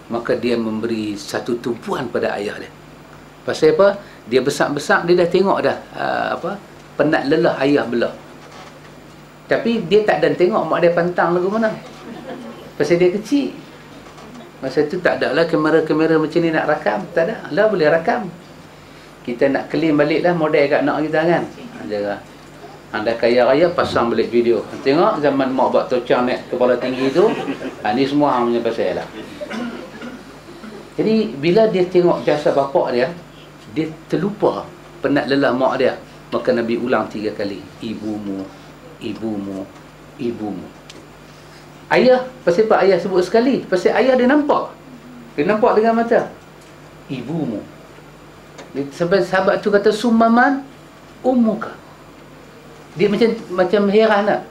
Maka dia memberi satu tumpuan pada ayah dia. Pasal apa? Dia besar-besar, dia dah tengok dah penat lelah ayah belah. Tapi dia tak dan tengok mak dia pantang lagu mana. Pasal dia kecil. Masa tu tak ada lah kamera-kamera macam ni nak rakam. Tak ada lah, boleh rakam. Kita nak claim balik lah model kat anak kita kan. Jaga. Anda kaya raya, pasang balik video. Tengok zaman mak buat tocang naik kepala tinggi tu. Ni semua hang punya pasal lah. Jadi bila dia tengok jasa bapak dia, dia terlupa penat lelah mak dia. Maka Nabi ulang 3 kali, ibumu, ibumu, ibumu. Ayah, pasal apa ayah sebut sekali? Pasal ayah dia nampak. Dia nampak dengan mata. Ibumu. Sampai sahabat tu kata, summaman ummuka. Dia macam heran lah.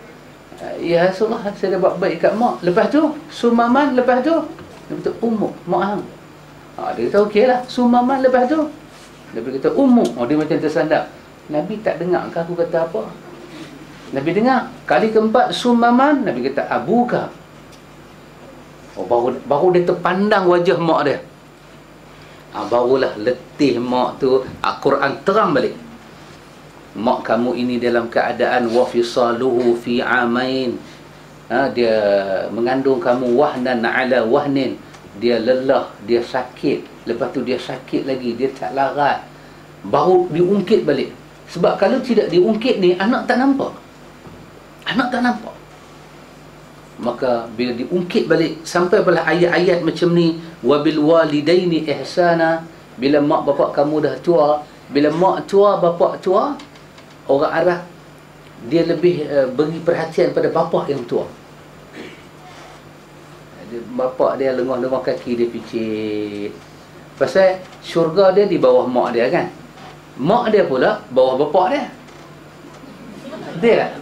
Ya Rasulullah, saya dah buat baik kat mak. Lepas tu summaman, lepas tu ummuk, mak hang. Dia kata okey lah, summaman, lepas tu Nabi kata ummuk. Dia macam tersandar. Nabi tak dengar ke aku kata apa? Nabi dengar. Kali keempat summaman, Nabi kata abuka. Baru dia terpandang wajah mak dia. Barulah letih mak tu, Al-Quran terang balik. Mak kamu ini dalam keadaan wafisaluhu fi amain. Dia mengandung kamu wahnan ala wahnin. Dia lelah, dia sakit. Lepas tu dia sakit lagi, dia tak larat. Baru diungkit balik. Sebab kalau tidak diungkit ni, anak tak nampak. Anak tak nampak. Maka bila diungkit balik, sampai pada ayat-ayat macam ni, wabil walidaini ihsana. Bila mak bapak kamu dah tua, bila mak tua, bapak tua, orang Arab dia lebih beri perhatian pada bapak yang tua. Bapak dia lengah-lengah kaki dia picit. Pasal syurga dia di bawah mak dia kan. Mak dia pula bawah bapak dia. Betul tak?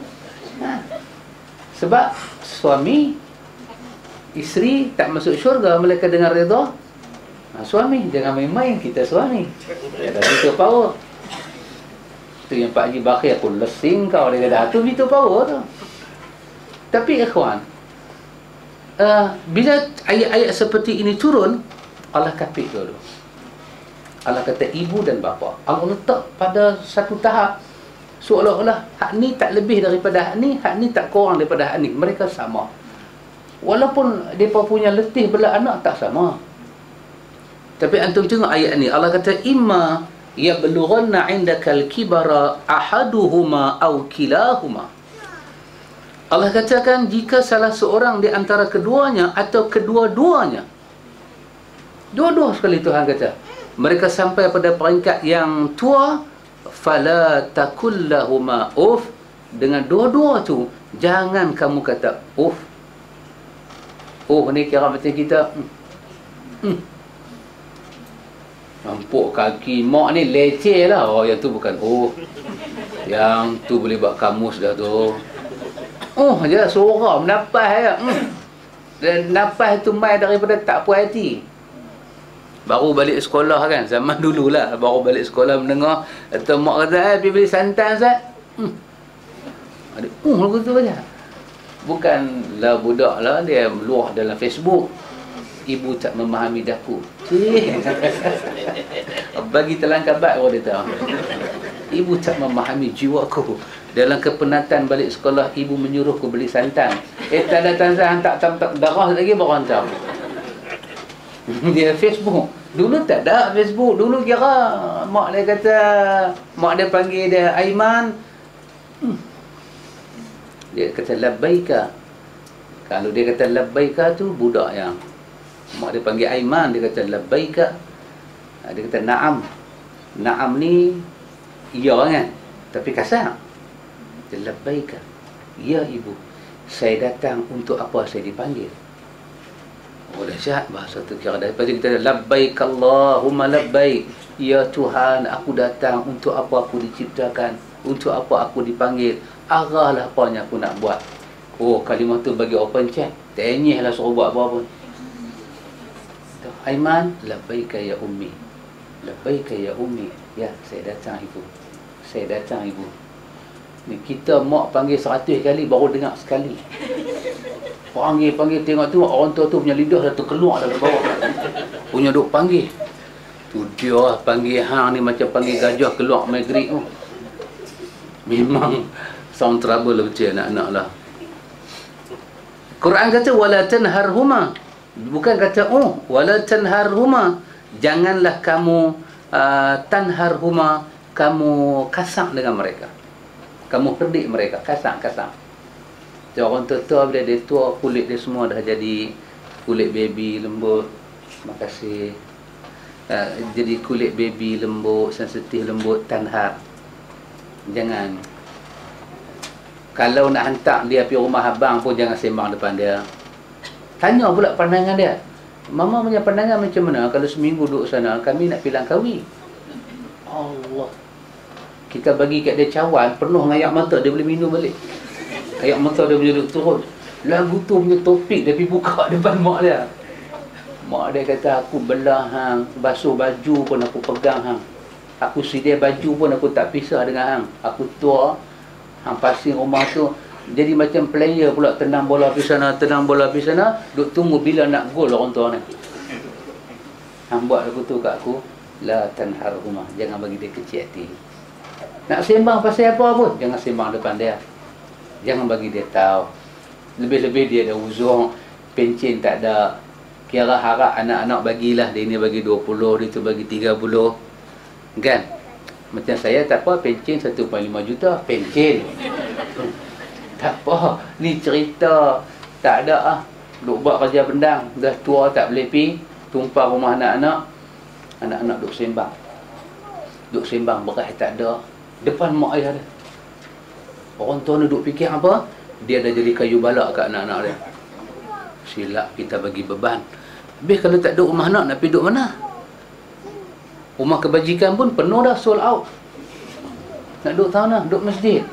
Sebab suami, isteri tak masuk syurga melainkan dengan redha suami. Jangan main-main kita suami. Dia dah itu power. Tu yang Pak Haji Bakir pun lesing kau. Dia kata tu itu power tu. Tapi ikhwan, bila ayat-ayat seperti ini turun, Allah kapit dulu. Allah kata ibu dan bapa. Allah letak pada satu tahap seolah-olah hak ni tak lebih daripada hak ni tak kurang daripada hak ni. Mereka sama. Walaupun mereka punya letih bela anak tak sama. Tapi antum tengok ayat ni, Allah kata imma yablughanna 'indakal kibara ahaduhuma aw kilahuma. Allah katakan jika salah seorang di antara keduanya atau kedua-duanya. Dua-dua sekali Tuhan kata. Mereka sampai pada peringkat yang tua, fala takul lahuma uff. Dengan dua-dua tu jangan kamu kata uff. Ni kira macam kita nampuk kaki mak ni leceh lah. Yang tu bukan yang tu boleh buat kamus dah tu. Je suara menapas ya. Dan napas tu mai daripada tak puas hati. Baru balik sekolah kan, zaman dululah, baru balik sekolah mendengar atau mak kata pergi beli santan Ustaz. Ada lagu tu aja. Bukanlah budak lah dia meluah dalam Facebook. Ibu tak memahami daku. Bagi telangkabat orang dia tahu. Ibu tak memahami jiwaku. Dalam kepenatan balik sekolah, ibu menyuruhku beli santan. Tak datang hantar tak darah lagi baru hantar. Dia Facebook. Dulu tak ada Facebook. Dulu kira mak dia kata, mak dia panggil dia Aiman. Dia kata labbaika. Kalau dia kata labbaika tu budak yang mak dia panggil Aiman, dia kata labbaika. Dia kata na'am. Na'am ni iya kan, tapi kasar. Dia labbaika. Ya ibu, saya datang untuk apa saya dipanggil. Dahsyat bahasa tu kira. Daripada kita labbaik Allahumma labbaik. Ya Tuhan, aku datang untuk apa aku diciptakan, untuk apa aku dipanggil. Arahlah apanya aku nak buat. Kalimah tu bagi open chat. Tenyihlah suruh buat apa-apa. Aiman, labbaika ya ummi. Labbaika ya ummi. Ya, saya datang ibu. Saya datang ibu. Ni kita mak panggil 100 kali baru dengar sekali. Panggil tengok orang tua tu punya lidah dah terkeluar dari bawah. Punya duk panggil. Tu dia panggil hang ni macam panggil gajah keluar maghrib tu. Memang sound trouble betul anak-anak lah. Quran kata wala tanharhuma. Bukan kata wala tanharhuma. Janganlah kamu tanharhuma, kamu kasar dengan mereka. Kamu perdik mereka, kasar. Jadi orang tua bila dia tua, kulit dia semua dah jadi kulit baby lembut. Terima kasih. Jadi kulit baby lembut, sensitif lembut, tanhar. Jangan. Kalau nak hantar dia pergi rumah abang pun jangan sembang depan dia. Tanya pula pandangan dia. Mama punya pandangan macam mana kalau seminggu duduk sana, kami nak pergi Langkawi. Allah. Kita bagi kat dia cawan penuh dengan air mata, dia boleh minum balik. Air mata dia boleh duduk turun. Lagu tu punya topik dia pergi buka depan mak dia. Mak dia kata, aku belah hang, basuh baju pun aku pegang hang. Aku sedia baju pun aku tak pisah dengan hang. Aku tua, hang pasing rumah tu. Jadi macam player pula, tenang bola pergi sana, duk tunggu bila nak gol orang tua ni. Hang buat lagu tu kat aku, la tanhar rumah, jangan bagi dia kecil hati. Nak sembang pasal apa pun, jangan sembang depan dia. Jangan bagi dia tahu. Lebih-lebih dia dah uzur, pencen tak ada. Kira harap anak-anak bagilah, dia ni bagi 20, dia tu bagi 30. Kan? Macam saya tak apa, pencen 1.5 juta, pencen. Tak apa, ni cerita tak ada duk buat kerja bendang, dah tua tak boleh pi, tumpah rumah anak-anak. Anak-anak duk sembang. Beras tak ada depan mak ayah dia. Orang tua ni duk fikir apa? Dia dah jadi kayu balak kat anak-anak dia. Silap kita bagi beban. Habis kalau tak ada rumah anak, nak pergi duduk mana? Rumah kebajikan pun penuh dah, sold out. Nak duduk tahu nak? Duduk masjid.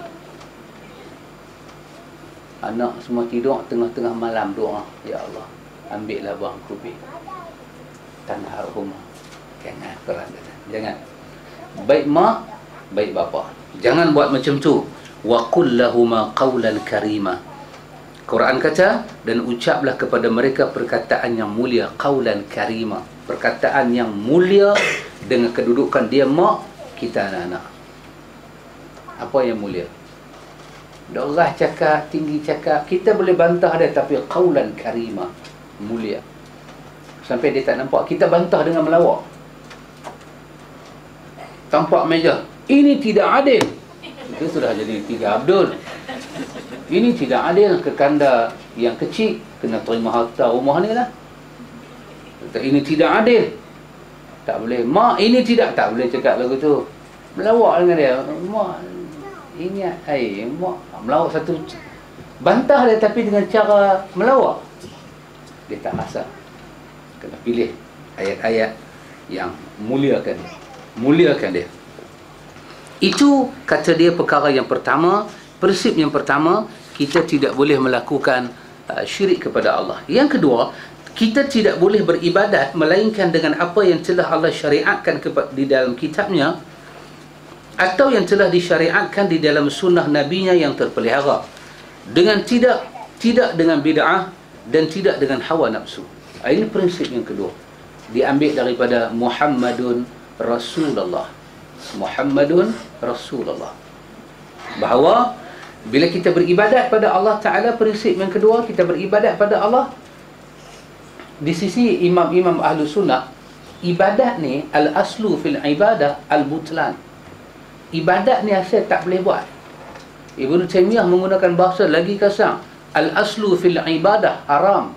Anak semua tidur, tengah-tengah malam doa, ya Allah, ambillah buang kubik. Tanhar rumah. Jangan, Quran kata. Jangan. Baik mak, baik bapa. Jangan buat macam tu. Wa qul lahuma qawlan karima. Quran kata, dan ucaplah kepada mereka perkataan yang mulia, qawlan karima. Perkataan yang mulia dengan kedudukan dia mak, kita anak-anak. Apa yang mulia? Dorah cakap, tinggi cakap, kita boleh bantah dia, tapi qawlan karima, mulia. Sampai dia tak nampak, kita bantah dengan melawak. Tampak meja, ini tidak adil. Itu sudah jadi 3 Abdul. Ini tidak adil, kekanda yang kecil kena terima harta rumah ni lah. Ini tidak adil, tak boleh. Mak, ini tidak, tak boleh cakap lagu tu. Melawak dengan dia. Mak, ingat, mak, melawak satu. Bantah dia tapi dengan cara melawak. Dia tak rasa. Kena pilih ayat-ayat yang muliakan dia. Muliakan dia. Itu kata dia perkara yang pertama. Prinsip yang pertama, kita tidak boleh melakukan syirik kepada Allah. Yang kedua, kita tidak boleh beribadat melainkan dengan apa yang telah Allah syariatkan di dalam kitabnya, atau yang telah disyariatkan di dalam sunnah nabinya yang terpelihara, dengan tidak dengan bid'ah dan tidak dengan hawa nafsu. Ini prinsip yang kedua, diambil daripada Muhammadun Rasulullah. Muhammadun Rasulullah. Bahawa bila kita beribadat pada Allah Ta'ala, prinsip yang kedua, kita beribadat pada Allah. Di sisi imam-imam ahlu sunnah, ibadat ni, al-aslu fil ibadah al-butlan. Ibadat ni asal tak boleh buat. Ibnu Taimiyah menggunakan bahasa lagi kasar. Al-aslu fil ibadah haram.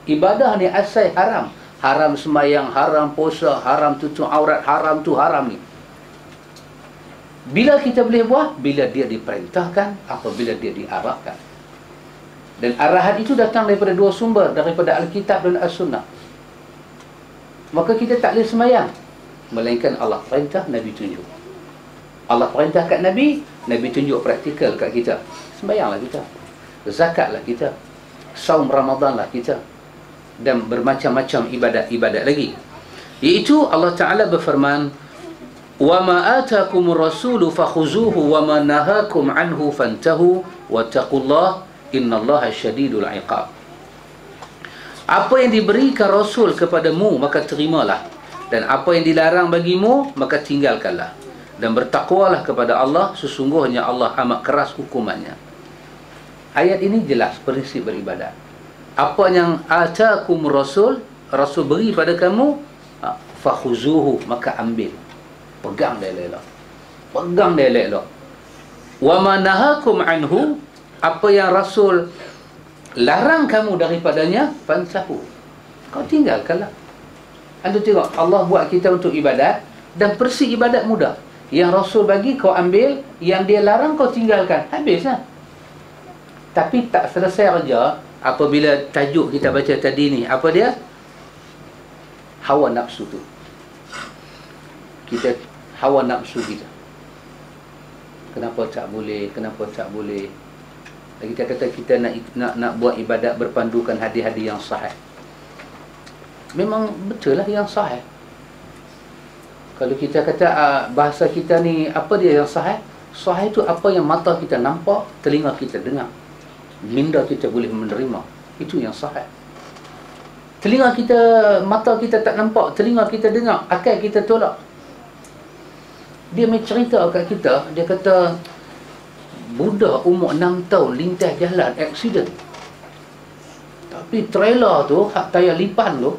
Ibadah ni asal haram. Haram sembahyang, haram puasa, haram tutup aurat, haram tu haram ni. Bila kita boleh buat? Bila dia diperintahkan, apabila dia diarahkan. Dan arahan itu datang daripada dua sumber, daripada Alkitab dan As-Sunnah. Maka kita tak boleh sembahyang melainkan Allah perintah, Nabi tunjuk. Allah perintah kat Nabi, Nabi tunjuk praktikal kat kita. Sembahyanglah kita, zakatlah kita, saum Ramadanlah kita, dan bermacam-macam ibadat-ibadat lagi. Iaitu Allah Ta'ala berfirman, wa ma atakumur rasulu fakhuzuhu wa ma nahakum anhu fantahu wattaqullaha innallaha syadidul iqab. Apa yang diberikan Rasul kepadamu maka terimalah, dan apa yang dilarang bagimu maka tinggalkanlah, dan bertakwalah kepada Allah, sesungguhnya Allah amat keras hukumannya. Ayat ini jelas prinsip beribadat. Apa yang atakum Rasul beri pada kamu, fakhuzuhu, maka ambil, pegang dia elok, pegang dia elok. Wa ma nahakum anhu, apa yang Rasul larang kamu daripadanya, fansahu, kau tinggalkanlah. Anda tengok, Allah buat kita untuk ibadat, dan persi ibadat mudah. Yang Rasul bagi kau ambil, yang dia larang kau tinggalkan, habislah. Tapi tak selesai saja apabila tajuk kita baca tadi ni. Apa dia? Hawa nafsu tu. Kita hawa nafsu kita. Kenapa tak boleh? Kenapa tak boleh? Kita kata kita nak buat ibadat berpandukan hadis-hadis yang sahih. Memang betul lah yang sahih. Kalau kita kata bahasa kita ni, apa dia yang sahih? Sahih itu apa yang mata kita nampak, telinga kita dengar, minda kita boleh menerima. Itu yang sahih. Telinga kita, mata kita tak nampak, telinga kita dengar, akal kita tolak. Dia cerita kat kita, dia kata budak umur 6 tahun lintas jalan, aksiden. Tapi trailer tu, hak tayar lipan tu,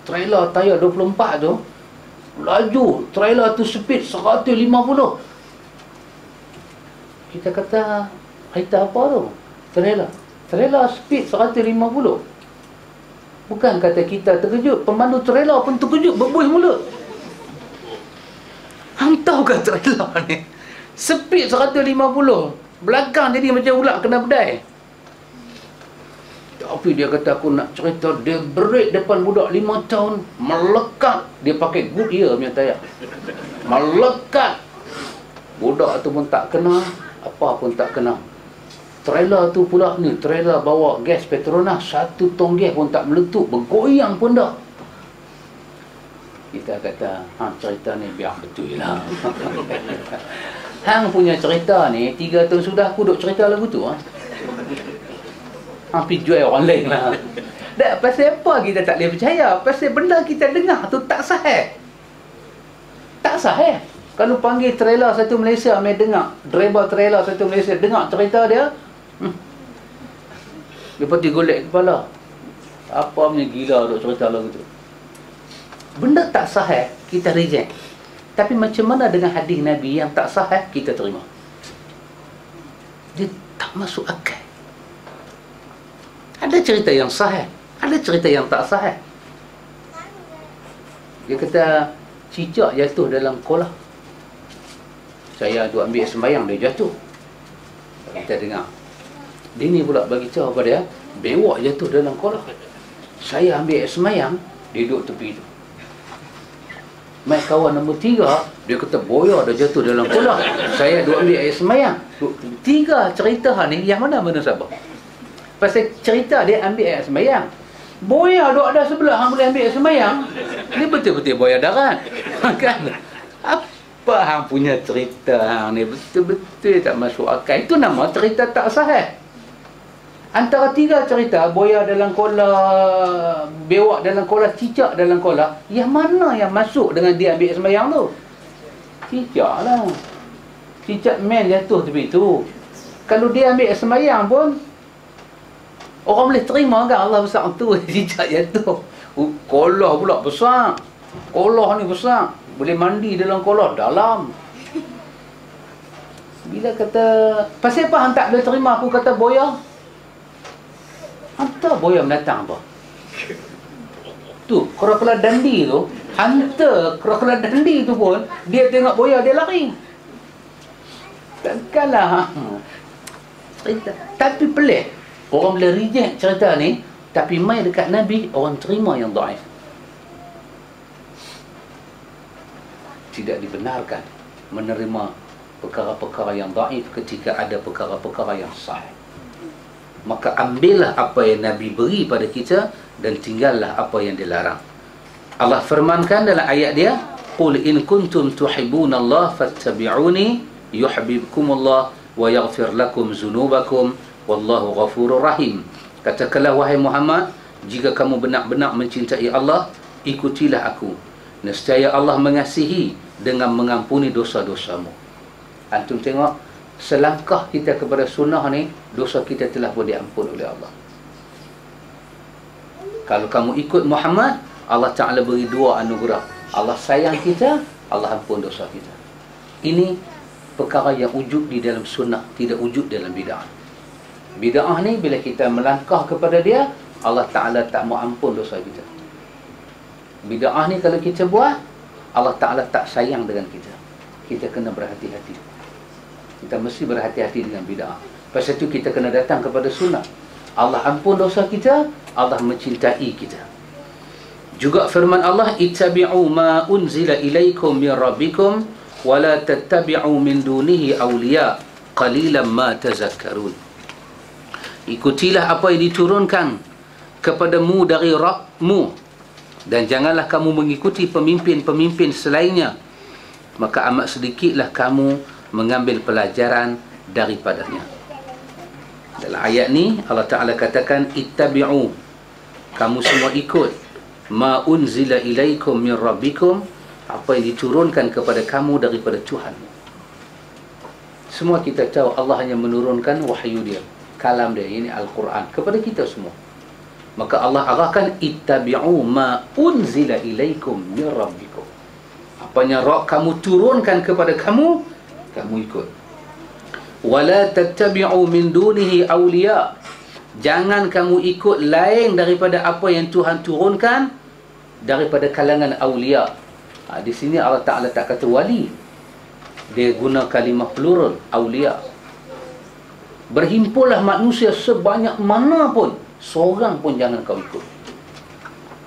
trailer tayar 24 tu, laju, trailer tu speed 150. Kita kata, kereta apa tu? Trailer speed 150. Bukan kata kita terkejut, pemandu trailer pun terkejut, berbuih mulut. Hang tahu kan trailer ni speed 150, belakang jadi macam ular kena pedai. Tapi dia kata, aku nak cerita, dia break depan budak 5 tahun, melekat. Dia pakai Goodyear punya tayar, melekat. Budak tu pun tak kena, apa pun tak kena. Trailer tu pula ni, trailer bawa gas Petronas, 1 tong gas pun tak meletup, bergoyang pun dah. Kita kata, cerita ni biar betul lah. Hang punya cerita ni 3 tahun sudah aku duk cerita lagu tu. Hampir jual orang lain lah. Tak, pasal apa kita tak boleh percaya? Pasal benda kita dengar tu tak sahih. Tak sahih. Kalau panggil trailer satu Malaysia, mai dengar, driver trailer satu Malaysia dengar cerita dia, dia pati golek kepala. Apa punya gila duk cerita lagu tu. Benda tak sahih kita reject. Tapi macam mana dengan hadis Nabi yang tak sahih kita terima? Dia tak masuk akal. Ada cerita yang sahih, ada cerita yang tak sahih. Dia kata cicak jatuh dalam kolah. Saya duk ambil sembahyang, dia jatuh. Kita dengar. Dia ni pula bagi tahu pada dia, bewak jatuh dalam kolah. Saya ambil sembahyang, dia duduk tepi tu. Mai kawan nombor 3, dia kata boya dah jatuh dalam kolah. Saya duk ambil air sembahyang. 3 cerita ni, yang mana sabar? Pasal cerita dia ambil air sembahyang, boya duk ada sebelah, hang boleh ambil air sembahyang. Ni betul-betul boya darat. Kan? Apa hang punya cerita hang ni betul-betul tak masuk akal. Itu nama cerita tak sahih. Antara 3 cerita, boya dalam kolah, bewak dalam kolah, cicak dalam kolah, yang mana yang masuk dengan dia ambil sembahyang tu? Cicak lah. Cicak main jatuh tepi tu. Kalau dia ambil sembahyang pun, orang boleh terima kan Allah besar tu. Cicak jatuh. Kolah pula besar. Kolah ni besar. Boleh mandi dalam kolah dalam. Bila kata, pasal apa hang tak boleh terima aku kata boya? Hantar boya mendatang apa? Tu, krokodil Dundee tu, hantar krokodil Dundee tu pun, dia tengok boya, dia lari. Takkanlah. Tapi pelik. Orang boleh reject cerita ni, tapi mai dekat Nabi, orang terima yang daif. Tidak dibenarkan menerima perkara-perkara yang daif ketika ada perkara-perkara yang sahih. Maka ambillah apa yang Nabi beri pada kita dan tinggallah apa yang dilarang. Allah firmankan dalam ayat dia, Qul in kuntum tuhibbunallaha fattabi'uni yuhibbukumullah wa yaghfir lakum dzunubakum wallahu ghafurur rahim. Katakanlah wahai Muhammad, jika kamu benar-benar mencintai Allah, ikutilah aku. Nescaya Allah mengasihi dengan mengampuni dosa-dosamu. Antum tengok, selangkah kita kepada sunnah ni, dosa kita telah pun diampun oleh Allah. Kalau kamu ikut Muhammad, Allah Ta'ala beri dua anugerah. Allah sayang kita, Allah ampun dosa kita. Ini perkara yang wujud di dalam sunnah, tidak wujud dalam bid'ah. Bid'ah ni bila kita melangkah kepada dia, Allah Ta'ala tak mau ampun dosa kita. Bid'ah ni kalau kita buat, Allah Ta'ala tak sayang dengan kita. Kita kena berhati-hati. Kita mesti berhati-hati dengan bid'ah. Pasal itu kita kena datang kepada sunnah. Allah ampun dosa kita, Allah mencintai kita. Juga firman Allah, ittabi'u ma unzila ilaikum min rabbikum wa la tattabi'u min dunihi awliya qalilan ma tazakkarun. Ikutilah apa yang diturunkan kepadamu dari Rabbmu, dan janganlah kamu mengikuti pemimpin-pemimpin selainnya, maka amat sedikitlah kamu mengambil pelajaran daripadanya. Dalam ayat ni Allah Ta'ala katakan, ittabi'u, kamu semua ikut, ma unzila ilaikum min rabbikum, apa yang diturunkan kepada kamu daripada Tuhan. Semua kita tahu Allah hanya menurunkan wahyu dia, kalam dia, ini Al-Quran, kepada kita semua. Maka Allah arahkan, ittabi'u ma unzila ilaikum min rabbikum, apa yang Rabb kamu turunkan kepada kamu, kamu ikut. Wala tattabi'u min dunihi awliya, jangan kamu ikut lain daripada apa yang Tuhan turunkan daripada kalangan awliya. Di sini Allah Ta'ala tak kata wali, dia guna kalimah plural, awliya. Berhimpunlah manusia sebanyak mana pun, seorang pun jangan kau ikut.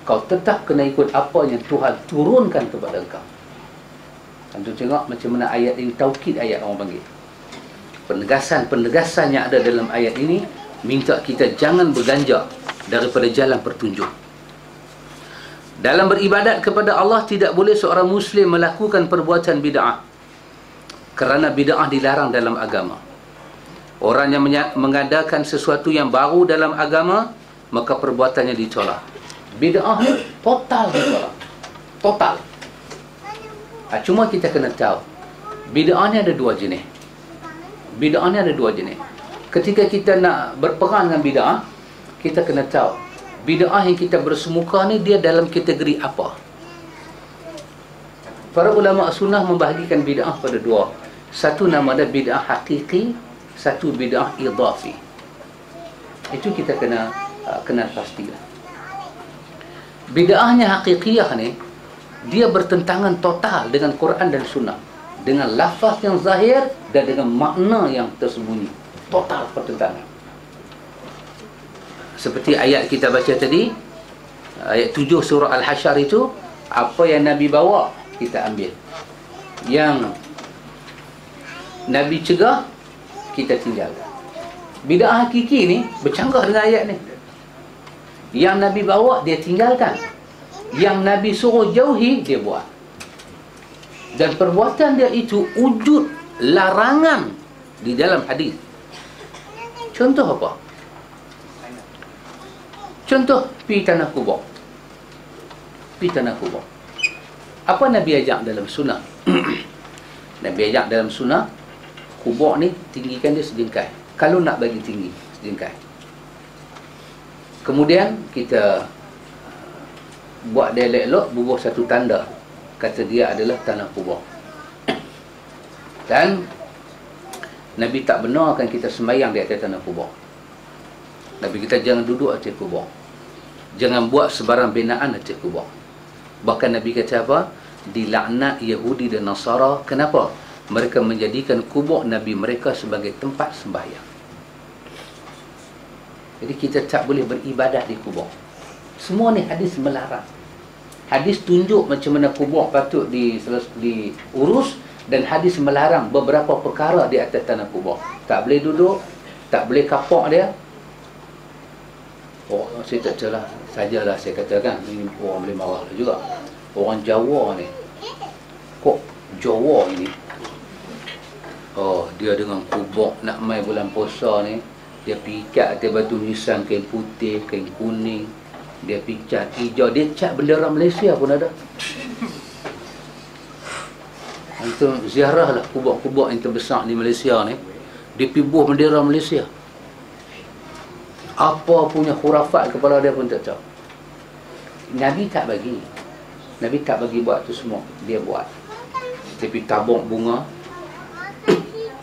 Kau tetap kena ikut apa yang Tuhan turunkan kepada engkau. Antum tengok macam mana ayat ini, taukid ayat orang panggil. Penegasan-penegasan yang ada dalam ayat ini minta kita jangan berganjak daripada jalan petunjuk. Dalam beribadat kepada Allah, tidak boleh seorang Muslim melakukan perbuatan bid'ah, kerana bid'ah dilarang dalam agama. Orang yang mengadakan sesuatu yang baru dalam agama, maka perbuatannya ditolak. Bid'ah ni total ditolak, total. Cuma kita kena tahu, bid'ah ni ada dua jenis. Bid'ah ni ada dua jenis. Ketika kita nak berperang dengan bid'ah, kita kena tahu bid'ah yang kita bersemuka ni dia dalam kategori apa. Para ulama sunnah membahagikan bid'ah pada dua. Satu nama dia bid'ah hakiki, satu bid'ah idhafi. Itu kita kena kenal pastilah. Bid'ahnya hakikiyah ni, dia bertentangan total dengan Quran dan Sunnah, dengan lafaz yang zahir dan dengan makna yang tersembunyi. Total pertentangan. Seperti ayat kita baca tadi, ayat 7 surah Al-Hasyr itu, apa yang Nabi bawa kita ambil, yang Nabi cegah kita tinggalkan. Bid'ah hakiki ni bercanggah dengan ayat ni. Yang Nabi bawa dia tinggalkan, yang Nabi suruh jauhi dia buat. Dan perbuatan dia itu wujud larangan di dalam hadis. Contoh apa? Contoh pi tanah kubur. Pi tanah kubur. Apa Nabi ajak dalam sunnah? Nabi ajak dalam sunnah, kubur ni tinggikan dia sedingkai. Kalau nak bagi tinggi, sedingkai. Kemudian kita buat dia elok-elok, bubuh satu tanda, kata dia adalah tanah kubur. Dan Nabi tak benarkan kita sembahyang di atas tanah kubur. Nabi kita jangan duduk atas kubur, jangan buat sebarang binaan atas kubur. Bahkan Nabi kata apa? Dilaknat Yahudi dan Nasara. Kenapa? Mereka menjadikan kubur Nabi mereka sebagai tempat sembahyang. Jadi kita tak boleh beribadat di kubur. Semua ni hadis melarang. Hadis tunjuk macam mana kubur patut diurus, dan hadis melarang beberapa perkara di atas tanah kubur. Tak boleh duduk, tak boleh kapak dia. Oh, saya tak tahu lah, sajalah saya katakan, ini orang boleh marah juga. Orang Jawa ni, kok Jawa ini, oh dia dengan kubur nak mai bulan puasa ni, dia pikat atas batu nisan kain putih, kain kuning, dia picat hijau, dia cat bendera Malaysia pun ada. Antum ziarah lah kubur-kubur yang terbesar di Malaysia ni, dia pibuh bendera Malaysia. Apa punya khurafat kepala dia pun tak tahu. Nabi tak bagi. Nabi tak bagi buat tu semua, dia buat. Dia pergi tabung bunga.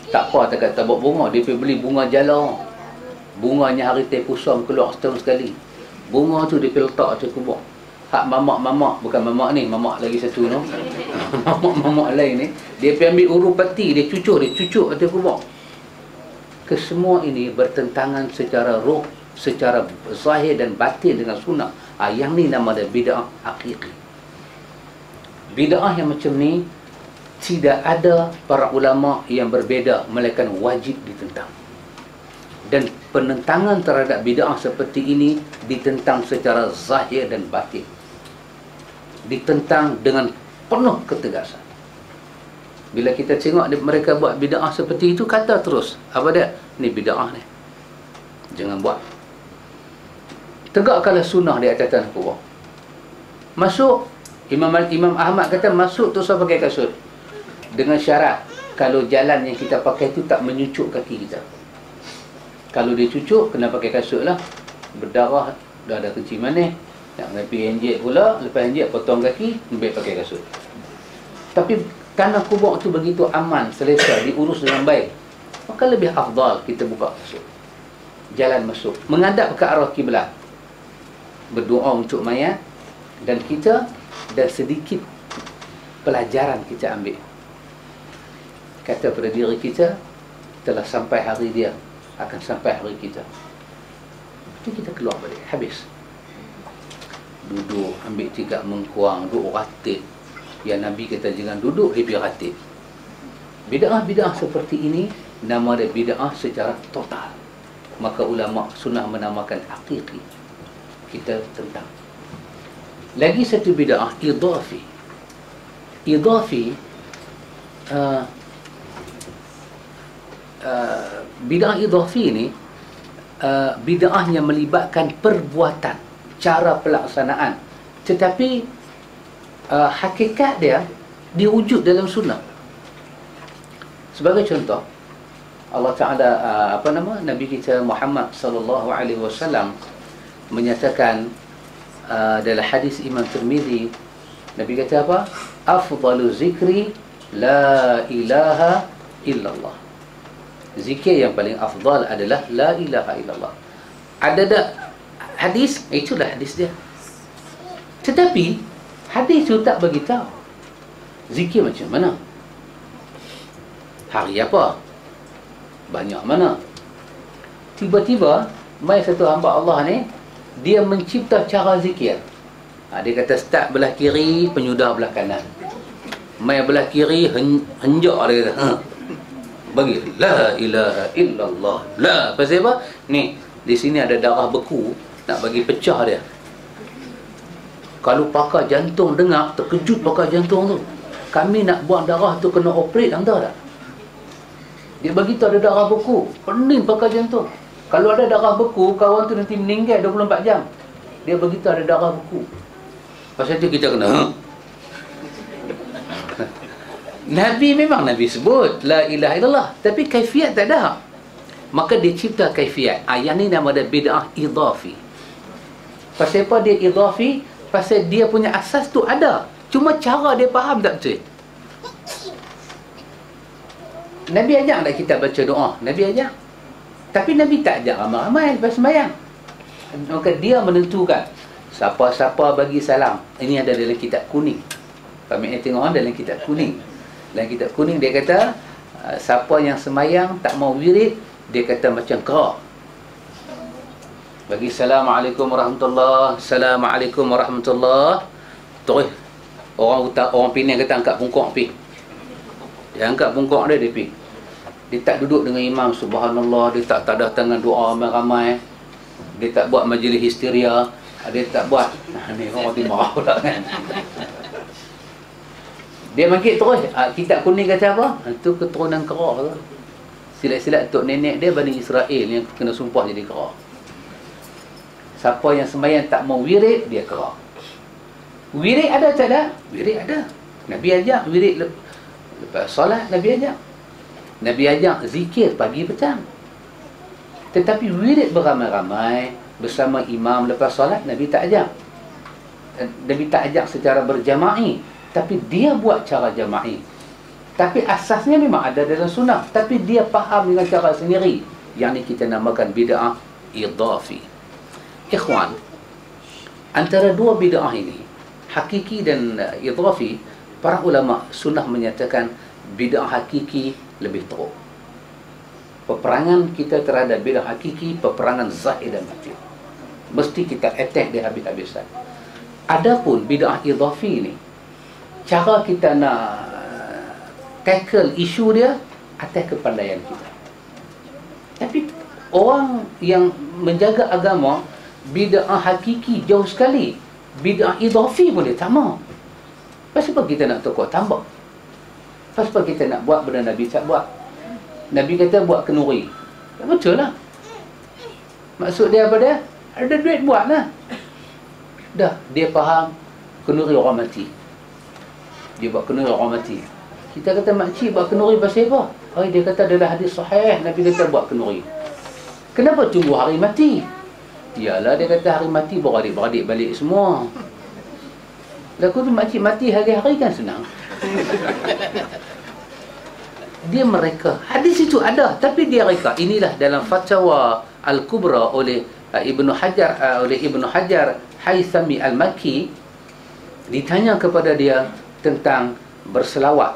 Tak apa tak kata tabung bunga, dia pergi beli bunga jala. Bunganya hari Tepusam keluar setahun sekali. Bunga tu dia pergi letak atas kubur. Hak mamak-mamak, bukan mamak ni, mamak lagi satu tu. Mamak-mamak lain ni, dia pergi ambil urupati, dia cucuk atas kubur. Kesemua ini bertentangan secara roh, secara zahir dan batin dengan sunnah. Yang ni nama dia bid'ah hakiki. Bid'ah yang macam ni tidak ada para ulama yang berbeza, melainkan wajib ditentang. Dan penentangan terhadap bid'ah seperti ini ditentang secara zahir dan batin. Ditentang dengan penuh ketegasan. Bila kita tengok mereka buat bid'ah seperti itu, kata terus, apa dia? Ni bid'ah ni, jangan buat. Tegakkanlah sunnah di atas tanah kubur. Masuk, Imam Ahmad kata masuk tu saya pakai kasut, dengan syarat kalau jalan yang kita pakai tu tak menyucuk kaki kita. Kalau dia cucuk, kena pakai kasut lah. Berdarah, dah ada kencing manis, nak pergi enjek pula, lepas enjek potong kaki, lebih pakai kasut. Tapi tanah kubur tu begitu aman, selesa, diurus dengan baik, maka lebih afdal kita buka kasut, jalan masuk, menghadap ke arah kiblat, berdoa untuk mayat, dan kita, dan sedikit pelajaran kita ambil. Kata pada diri kita, telah sampai hari dia, akan sampai hari kita. Itu kita keluar balik, habis. Duduk, ambil 3 mengkuang, duduk ratib. Yang Nabi kata jangan duduk, dia pergi ratib. Bid'ah-bid'ah seperti ini, nama dia bid'ah secara total. Maka ulama sunnah menamakan hakiki. Kita tentang. Lagi satu bid'ah, idhafi. Idhafi, bid'ah idhafi ni, bid'ah yang melibatkan perbuatan, cara pelaksanaan, tetapi hakikat dia diwujud dalam sunnah. Sebagai contoh, Allah Ta'ala, Nabi kita Muhammad sallallahu alaihi wasallam menyatakan dalam hadis Imam Tirmizi, Nabi kata apa? Afdalu zikri la ilaha illallah. Zikir yang paling afdal adalah la ilaha illallah. Ada tak hadis? Itulah hadis dia. Tetapi hadis itu tak beritahu zikir macam mana, hari apa, banyak mana. Tiba-tiba mai satu hamba Allah ni, dia mencipta cara zikir. Dia kata start belah kiri, penyudah belah kanan. Mai belah kiri, henjak dia kata, bagi la ilaha illallah. La, pasal apa? Ni, di sini ada darah beku, nak bagi pecah dia. Kalau pakar jantung dengar, terkejut pakar jantung tu. Kami nak buang darah tu kena operate, anda tak? Dia bagi tu ada darah beku, pening pakar jantung. Kalau ada darah beku, kawan tu nanti meninggal 24 jam. Dia bagi tu ada darah beku. Pasal tu kita kena Nabi memang Nabi sebut la ilaha illallah, tapi kaifiat tak ada. Maka dia cipta kaifiat. Yang ni nama dia bid'ah idhafi. Pasal apa dia idhafi? Pasal dia punya asas tu ada, cuma cara dia faham tak betul. Nabi ajak tak kita baca doa? Nabi ajak. Tapi Nabi tak ajak ramai-ramai lepas sembahyang. Maka dia menentukan siapa-siapa bagi salam. Ini ada dalam kitab kuning. Kami tengok dalam kitab kuning. Dalam kitab kuning dia kata, siapa yang sembahyang tak mau wirid, dia kata macam kau. Bagi Assalamualaikum warahmatullahi, Assalamualaikum warahmatullahi. Terus orang Penang kata angkat bungkuk pi. Dia angkat bungkuk dia pi. Dia tak duduk dengan imam subhanallah, dia tak tadah tangan doa ramai-ramai. Dia tak buat majlis histeria, dia tak buat. Ni orang mati marah pula kan. Dia bangkit terus. Kitab kuning kata apa? Itu keturunan kera tu. Silat-silat tok nenek dia Bani Israel yang kena sumpah jadi kera. Siapa yang sembahyang tak mau wirid, dia kera. Wirid ada tak ada? Wirid ada. Nabi ajak wirid lepas solat, Nabi ajak. Nabi ajak zikir pagi petang. Tetapi wirid beramai-ramai bersama imam lepas solat, Nabi tak ajak. Nabi tak ajak secara berjama'i, tapi dia buat cara jama'i. Tapi asasnya memang ada dalam sunnah, tapi dia faham dengan cara sendiri. Yang ni kita namakan bid'ah idhafi. Ikhwan, antara dua bid'ah ini, hakiki dan idhafi, para ulama sunnah menyatakan bid'ah hakiki lebih teruk. Peperangan kita terhadap bid'ah hakiki, peperangan zahir dan batin. Mesti kita attack dia habis-habisan. Adapun bid'ah idhafi ni, cara kita nak tackle isu dia atas kepandaian kita. Tapi orang yang menjaga agama, bid'ah hakiki jauh sekali, bid'ah idhafi pun dia tak mau. Pasal kita nak tukar tambah? Pasal kita nak buat benda Nabi tak buat? Nabi kata buat kenuri. Tak betul lah. Maksud dia apa dia? Ada duit buat lah. Dah, dia faham kenuri orang mati. Dia buat kenuri orang mati. Kita kata makcik buat kenuri pasal apa? Oh, dia kata adalah hadis sahih, Nabi kata buat kenuri. Kenapa tunggu hari mati? Yalah, dia kata hari mati beradik-beradik balik semua. Laku tu makcik mati hari-hari kan senang. Dia mereka. Hadis itu ada, tapi dia reka. Inilah dalam fatwa Al-Kubra oleh Ibnu Hajar Haythami Al-Makki, ditanya kepada dia tentang berselawat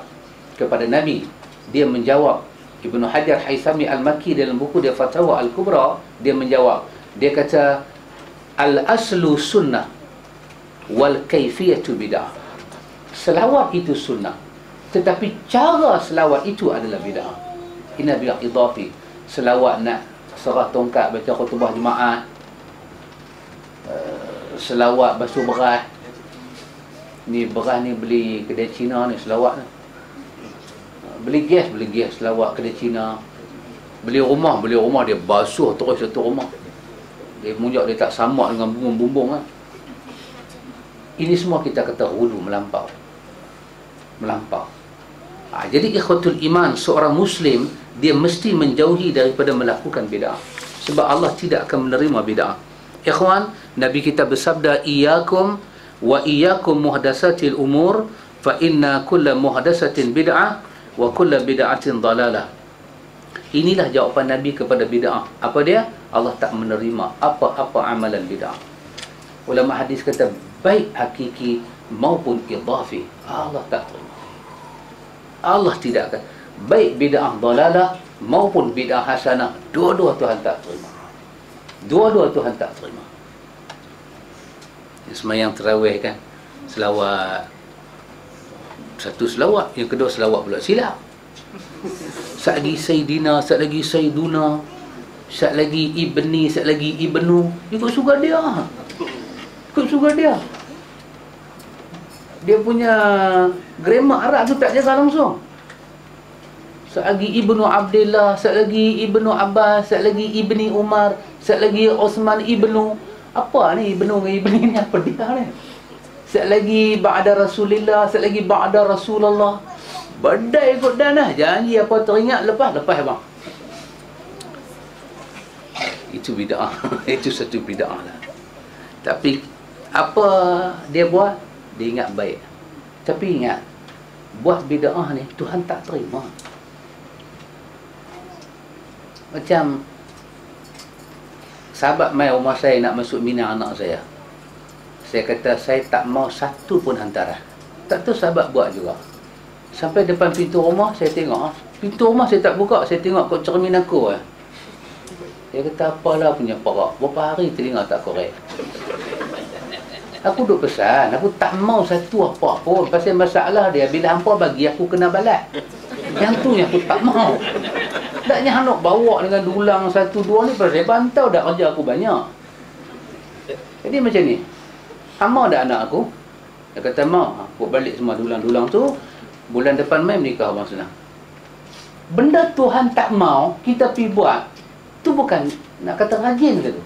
kepada Nabi. Dia menjawab, Ibnu Hajar Haythami Al-Makki dalam buku dia Fatwa Al-Kubra, dia menjawab. Dia kata, al-aslu sunnah wal kaifiyatu bid'ah. Selawat itu sunnah, tetapi cara selawat itu adalah bid'ah. Ini bid'ah idhafi. Selawat nak serah tongkat baca khutbah jemaat, selawat basuh beras. Ni beras ni beli kedai Cina ni, selawat ni. Beli gas selawat kedai Cina. Beli rumah dia basuh terus satu rumah. Dia munjak, dia tak samak dengan bumbung-bumbung lah. Ini semua kita kata hulu, melampau. Jadi ikhwatul iman, seorang Muslim dia mesti menjauhi daripada melakukan bid'ah, sebab Allah tidak akan menerima bid'ah. Ikhwan, Nabi kita bersabda, iyyakum wa iyyakum muhdatsatil umur fa inna kulla muhdatsatin bid'ah wa kulla bid'atin dalalah. Inilah jawapan Nabi kepada bid'ah. Apa dia? Allah tak menerima apa-apa amalan bid'ah. Ulama hadis kata baik hakiki maupun idhafi, Allah tak terima. Allah tidak akan. Baik bid'ah dalalah maupun bid'ah hasanah, dua-dua Tuhan tak terima. Dua-dua Tuhan tak terima. Semayang tarawih kan, selawat. Satu selawat, yang kedua selawat pula silap. Sat lagi Sayyidina, sat lagi Sayyiduna, sat lagi Ibni, sat lagi Ibnu. Ikut suka dia. Dia punya grammar Arab tu tak jaga langsung. Sat lagi Ibnu Abdillah, sat lagi Ibnu Abbas, sat lagi Ibni Umar, sat lagi Osman Ibnu. Apa ni Ibnu dengan Ibni ni, apa dia ni? Sat lagi ba'da Rasulillah, sat lagi ba'da Rasulullah. Badai ikut dan lah. Janji apa teringat, lepas abang. Itu bid'ah. Itu satu bid'ah lah. Tapi apa dia buat? Dia ingat baik. Tapi ingat, buat bid'ah ni Tuhan tak terima. Macam sahabat mai rumah saya nak masuk mina anak saya. Saya kata saya tak mau satu pun hantaran. Tak tahu sahabat buat juga. Sampai depan pintu rumah saya tengok, pintu rumah saya tak buka, saya tengok kat cermin aku. Dia kata apalah punya perak, berapa hari telinga tak korek. Aku duk pesan, aku tak mau satu apa pun. Pasal masalah dia, bila hampa bagi aku kena balas. Yang tu yang aku tak mau. Taknya hang nak bawa dengan dulang satu dua ni, pasal saya bantau dah kerja aku banyak. Jadi macam ni, hang mau dah anak aku? Dia kata mau. Aku balik semua dulang-dulang tu, Bulan depan mai menikah abang senang. Benda Tuhan tak mau kita pergi buat, tu bukan nak kata rajin ke tu.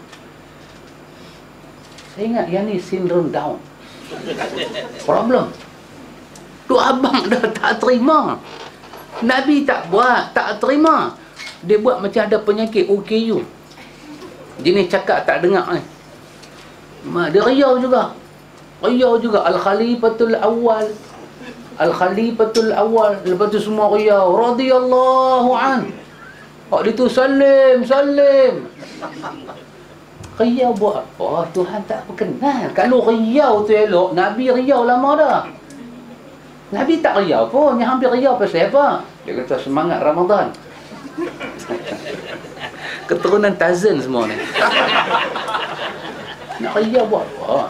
Saya ingat yang ni syndrome Down. Problem. Tu abang dah tak terima. Nabi tak buat, tak terima. Dia buat macam ada penyakit OKU. Jenis cakap tak dengar ni. Dia riau juga. Riau juga. Al-Khalifatul Awal. Al-Khalifatul Awal. Lepas tu semua riau. Radiyallahu an. Hak dia tu salim, salim. Riau buat apa? Tuhan tak berkenan. Kalau riau tu elok, Nabi riau lama dah. Nabi tak riau pun. Yang hampir riau pasal apa? Dia kata semangat Ramadan. Keturunan Tarzan semua ni. Nak riau buat apa?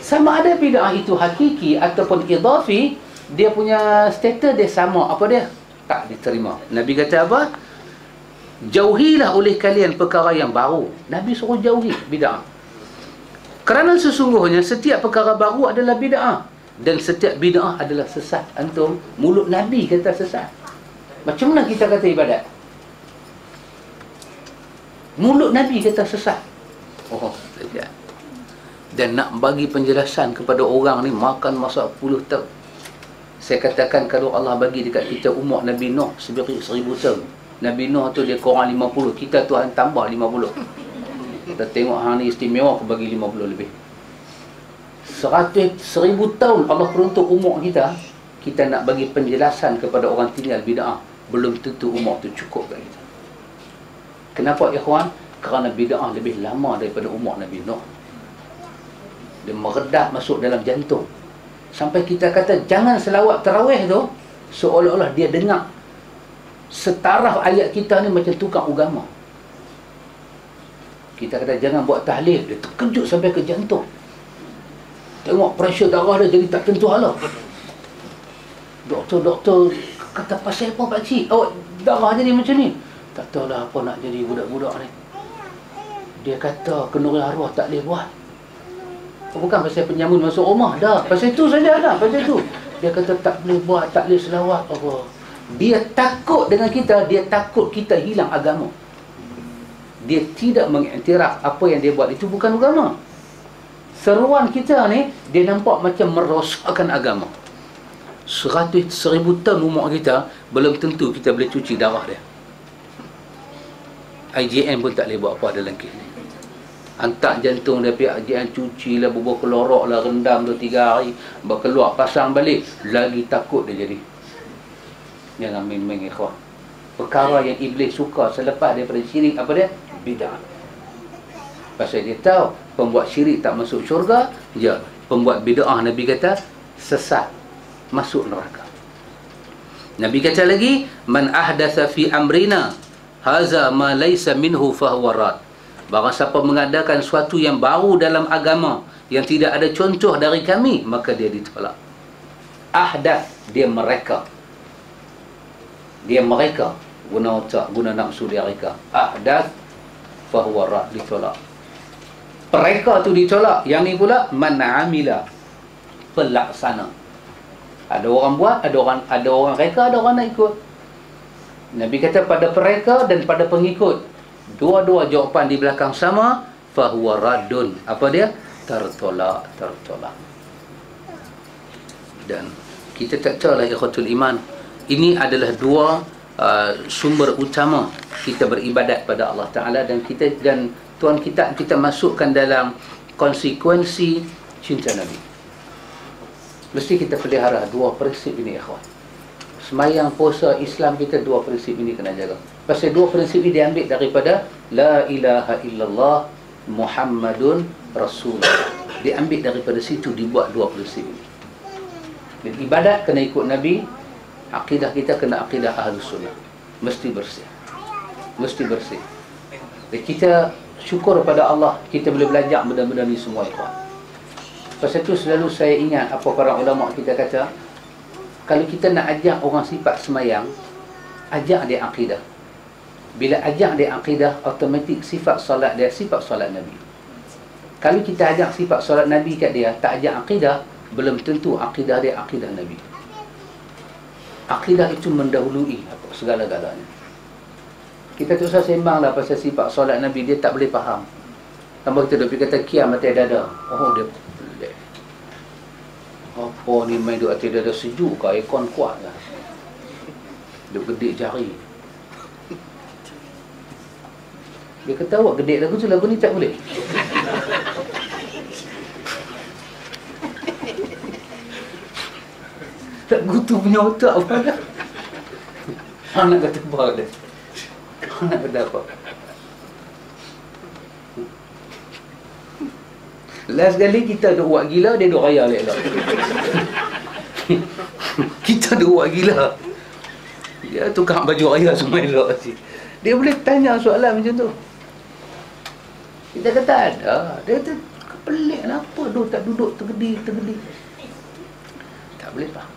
Sama ada bid'ah itu hakiki ataupun idafi, dia punya status dia sama. Apa dia? Tak diterima. Nabi kata apa? Jauhilah oleh kalian perkara yang baru. Nabi suruh jauhi bid'ah. Kerana sesungguhnya setiap perkara baru adalah bid'ah. Dan setiap bid'ah adalah sesat. Antum, mulut Nabi kata sesat. Macam mana kita kata ibadat? Mulut Nabi kata sesat. Oh, tidak. Dan nak bagi penjelasan kepada orang ni makan masa 10 tahun. Saya katakan kalau Allah bagi dekat kita umur Nabi Nuh 1000 tahun. Nabi Nuh tu dia kurang 50. Kita Tuhan tambah 50. Kita tengok hang ni istimewa, aku bagi 50 lebih. 1000 tahun Allah peruntuk umur kita. Kita nak bagi penjelasan kepada orang tinggal bid'ah, belum tentu umur tu cukup bagi kita. Kenapa ikhwan? Kerana bid'ah lebih lama daripada umur Nabi Nuh. Dia meredak masuk dalam jantung. Sampai kita kata jangan selawat tarawih tu, seolah-olah dia dengar setaraf ayat kita ni macam tukang agama. Kita kata jangan buat tahlil, dia terkejut sampai ke jantung. Tengok pressure darah dia jadi tak tentu hala. Doktor kata pasal apa pakcik? Awak darah jadi macam ni? Tak tahulah apa nak jadi budak-budak ni. Dia kata kenduri arwah tak boleh buat. Bukan pasal penyamun masuk rumah dah. Pasal itu saja dah, pasal itu. Dia kata tak boleh buat, tak boleh selawat apa. Dia takut dengan kita, dia takut kita hilang agama. Dia tidak mengiktiraf apa yang dia buat itu bukan agama. Seruan kita ni, dia nampak macam merosakkan agama. 1000 tahun umur kita, belum tentu kita boleh cuci darah dia. IJN pun tak boleh buat apa dalam kes ni. Hantar jantung dia pihak IJN, cuci lah, bubur kelorok lah, rendam tu 3 hari, berkeluar, pasang balik, lagi takut dia jadi. Jangan main-main ikhwan. Perkara yang iblis suka selepas daripada syirik, apa dia? Bid'ah. Pasal dia tahu pembuat syirik tak masuk syurga, pembuat bid'ah Nabi kata sesat, masuk neraka. Nabi kata lagi, man ahdatha fi amrina haza ma laysa minhu fahuwa rad. Barang siapa mengadakan sesuatu yang baru dalam agama yang tidak ada contoh dari kami, maka dia ditolak. Ahdath, dia mereka. Dia mereka guna otak, guna nafsu dia mereka. Ahdath fahuwa rad, ditolak. Mereka tu ditolak. Yang ni pula man amila, pelaksana. Ada orang buat, ada orang reka, ada orang nak ikut. Nabi kata pada mereka dan pada pengikut, dua-dua jawapan di belakang sama, fahuwa radun. Apa dia? Tertolak. Dan kita tak tahu lah ikhwatul iman, ini adalah dua sumber utama kita beribadat pada Allah Ta'ala. Dan Tuhan kita masukkan dalam konsekuensi cinta Nabi. Mesti kita pelihara dua prinsip ini ikhwan. Semayang, puasa, Islam kita, dua prinsip ini kena jaga. Pasal dua prinsip ini diambil daripada La ilaha illallah Muhammadun Rasulullah. Diambil daripada situ, dibuat dua prinsip ini. Dan ibadat kena ikut Nabi. Akidah kita kena akidah Ahlus Sunnah. Mesti bersih. Mesti bersih. Dan kita syukur kepada Allah, kita boleh belajar benda-benda ni semua ikhwan. Pasal itu selalu saya ingat apa para ulama kita kata, kalau kita nak ajak orang sifat semayang, ajak dia akidah. Bila ajak dia akidah, automatik sifat solat dia sifat solat Nabi. Kalau kita ajak sifat solat Nabi kat dia, tak ajak akidah, belum tentu akidah dia akidah Nabi. Akidah itu mendahului segala-galanya. Kita tak usah sembang lah pasal sifat solat Nabi, dia tak boleh faham. Tambah kita duk pergi kata kiam atas dada. Oh, dia pelik. Apa ni main duk atas dada sejuk ke, aircon kuat lah. Duk gedik jari. Dia kata awak gedik lagu tu, lagu ni tak boleh. Lagu tu punya otak apa dah. Anak kata apa dah. Anak kata apa. Last kali kita duk buat gila, dia duk raya elok. Kita duk buat gila, dia tukar baju raya semua elok. Dia boleh tanya soalan macam tu. Kita kata ada. Dia kata pelik kenapa tak duduk tergedi. Tak boleh faham.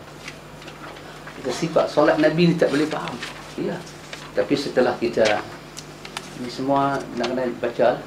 Kita sifat solat Nabi ni tak boleh faham. Ya. Tapi setelah kita ni semua nak kena baca lah.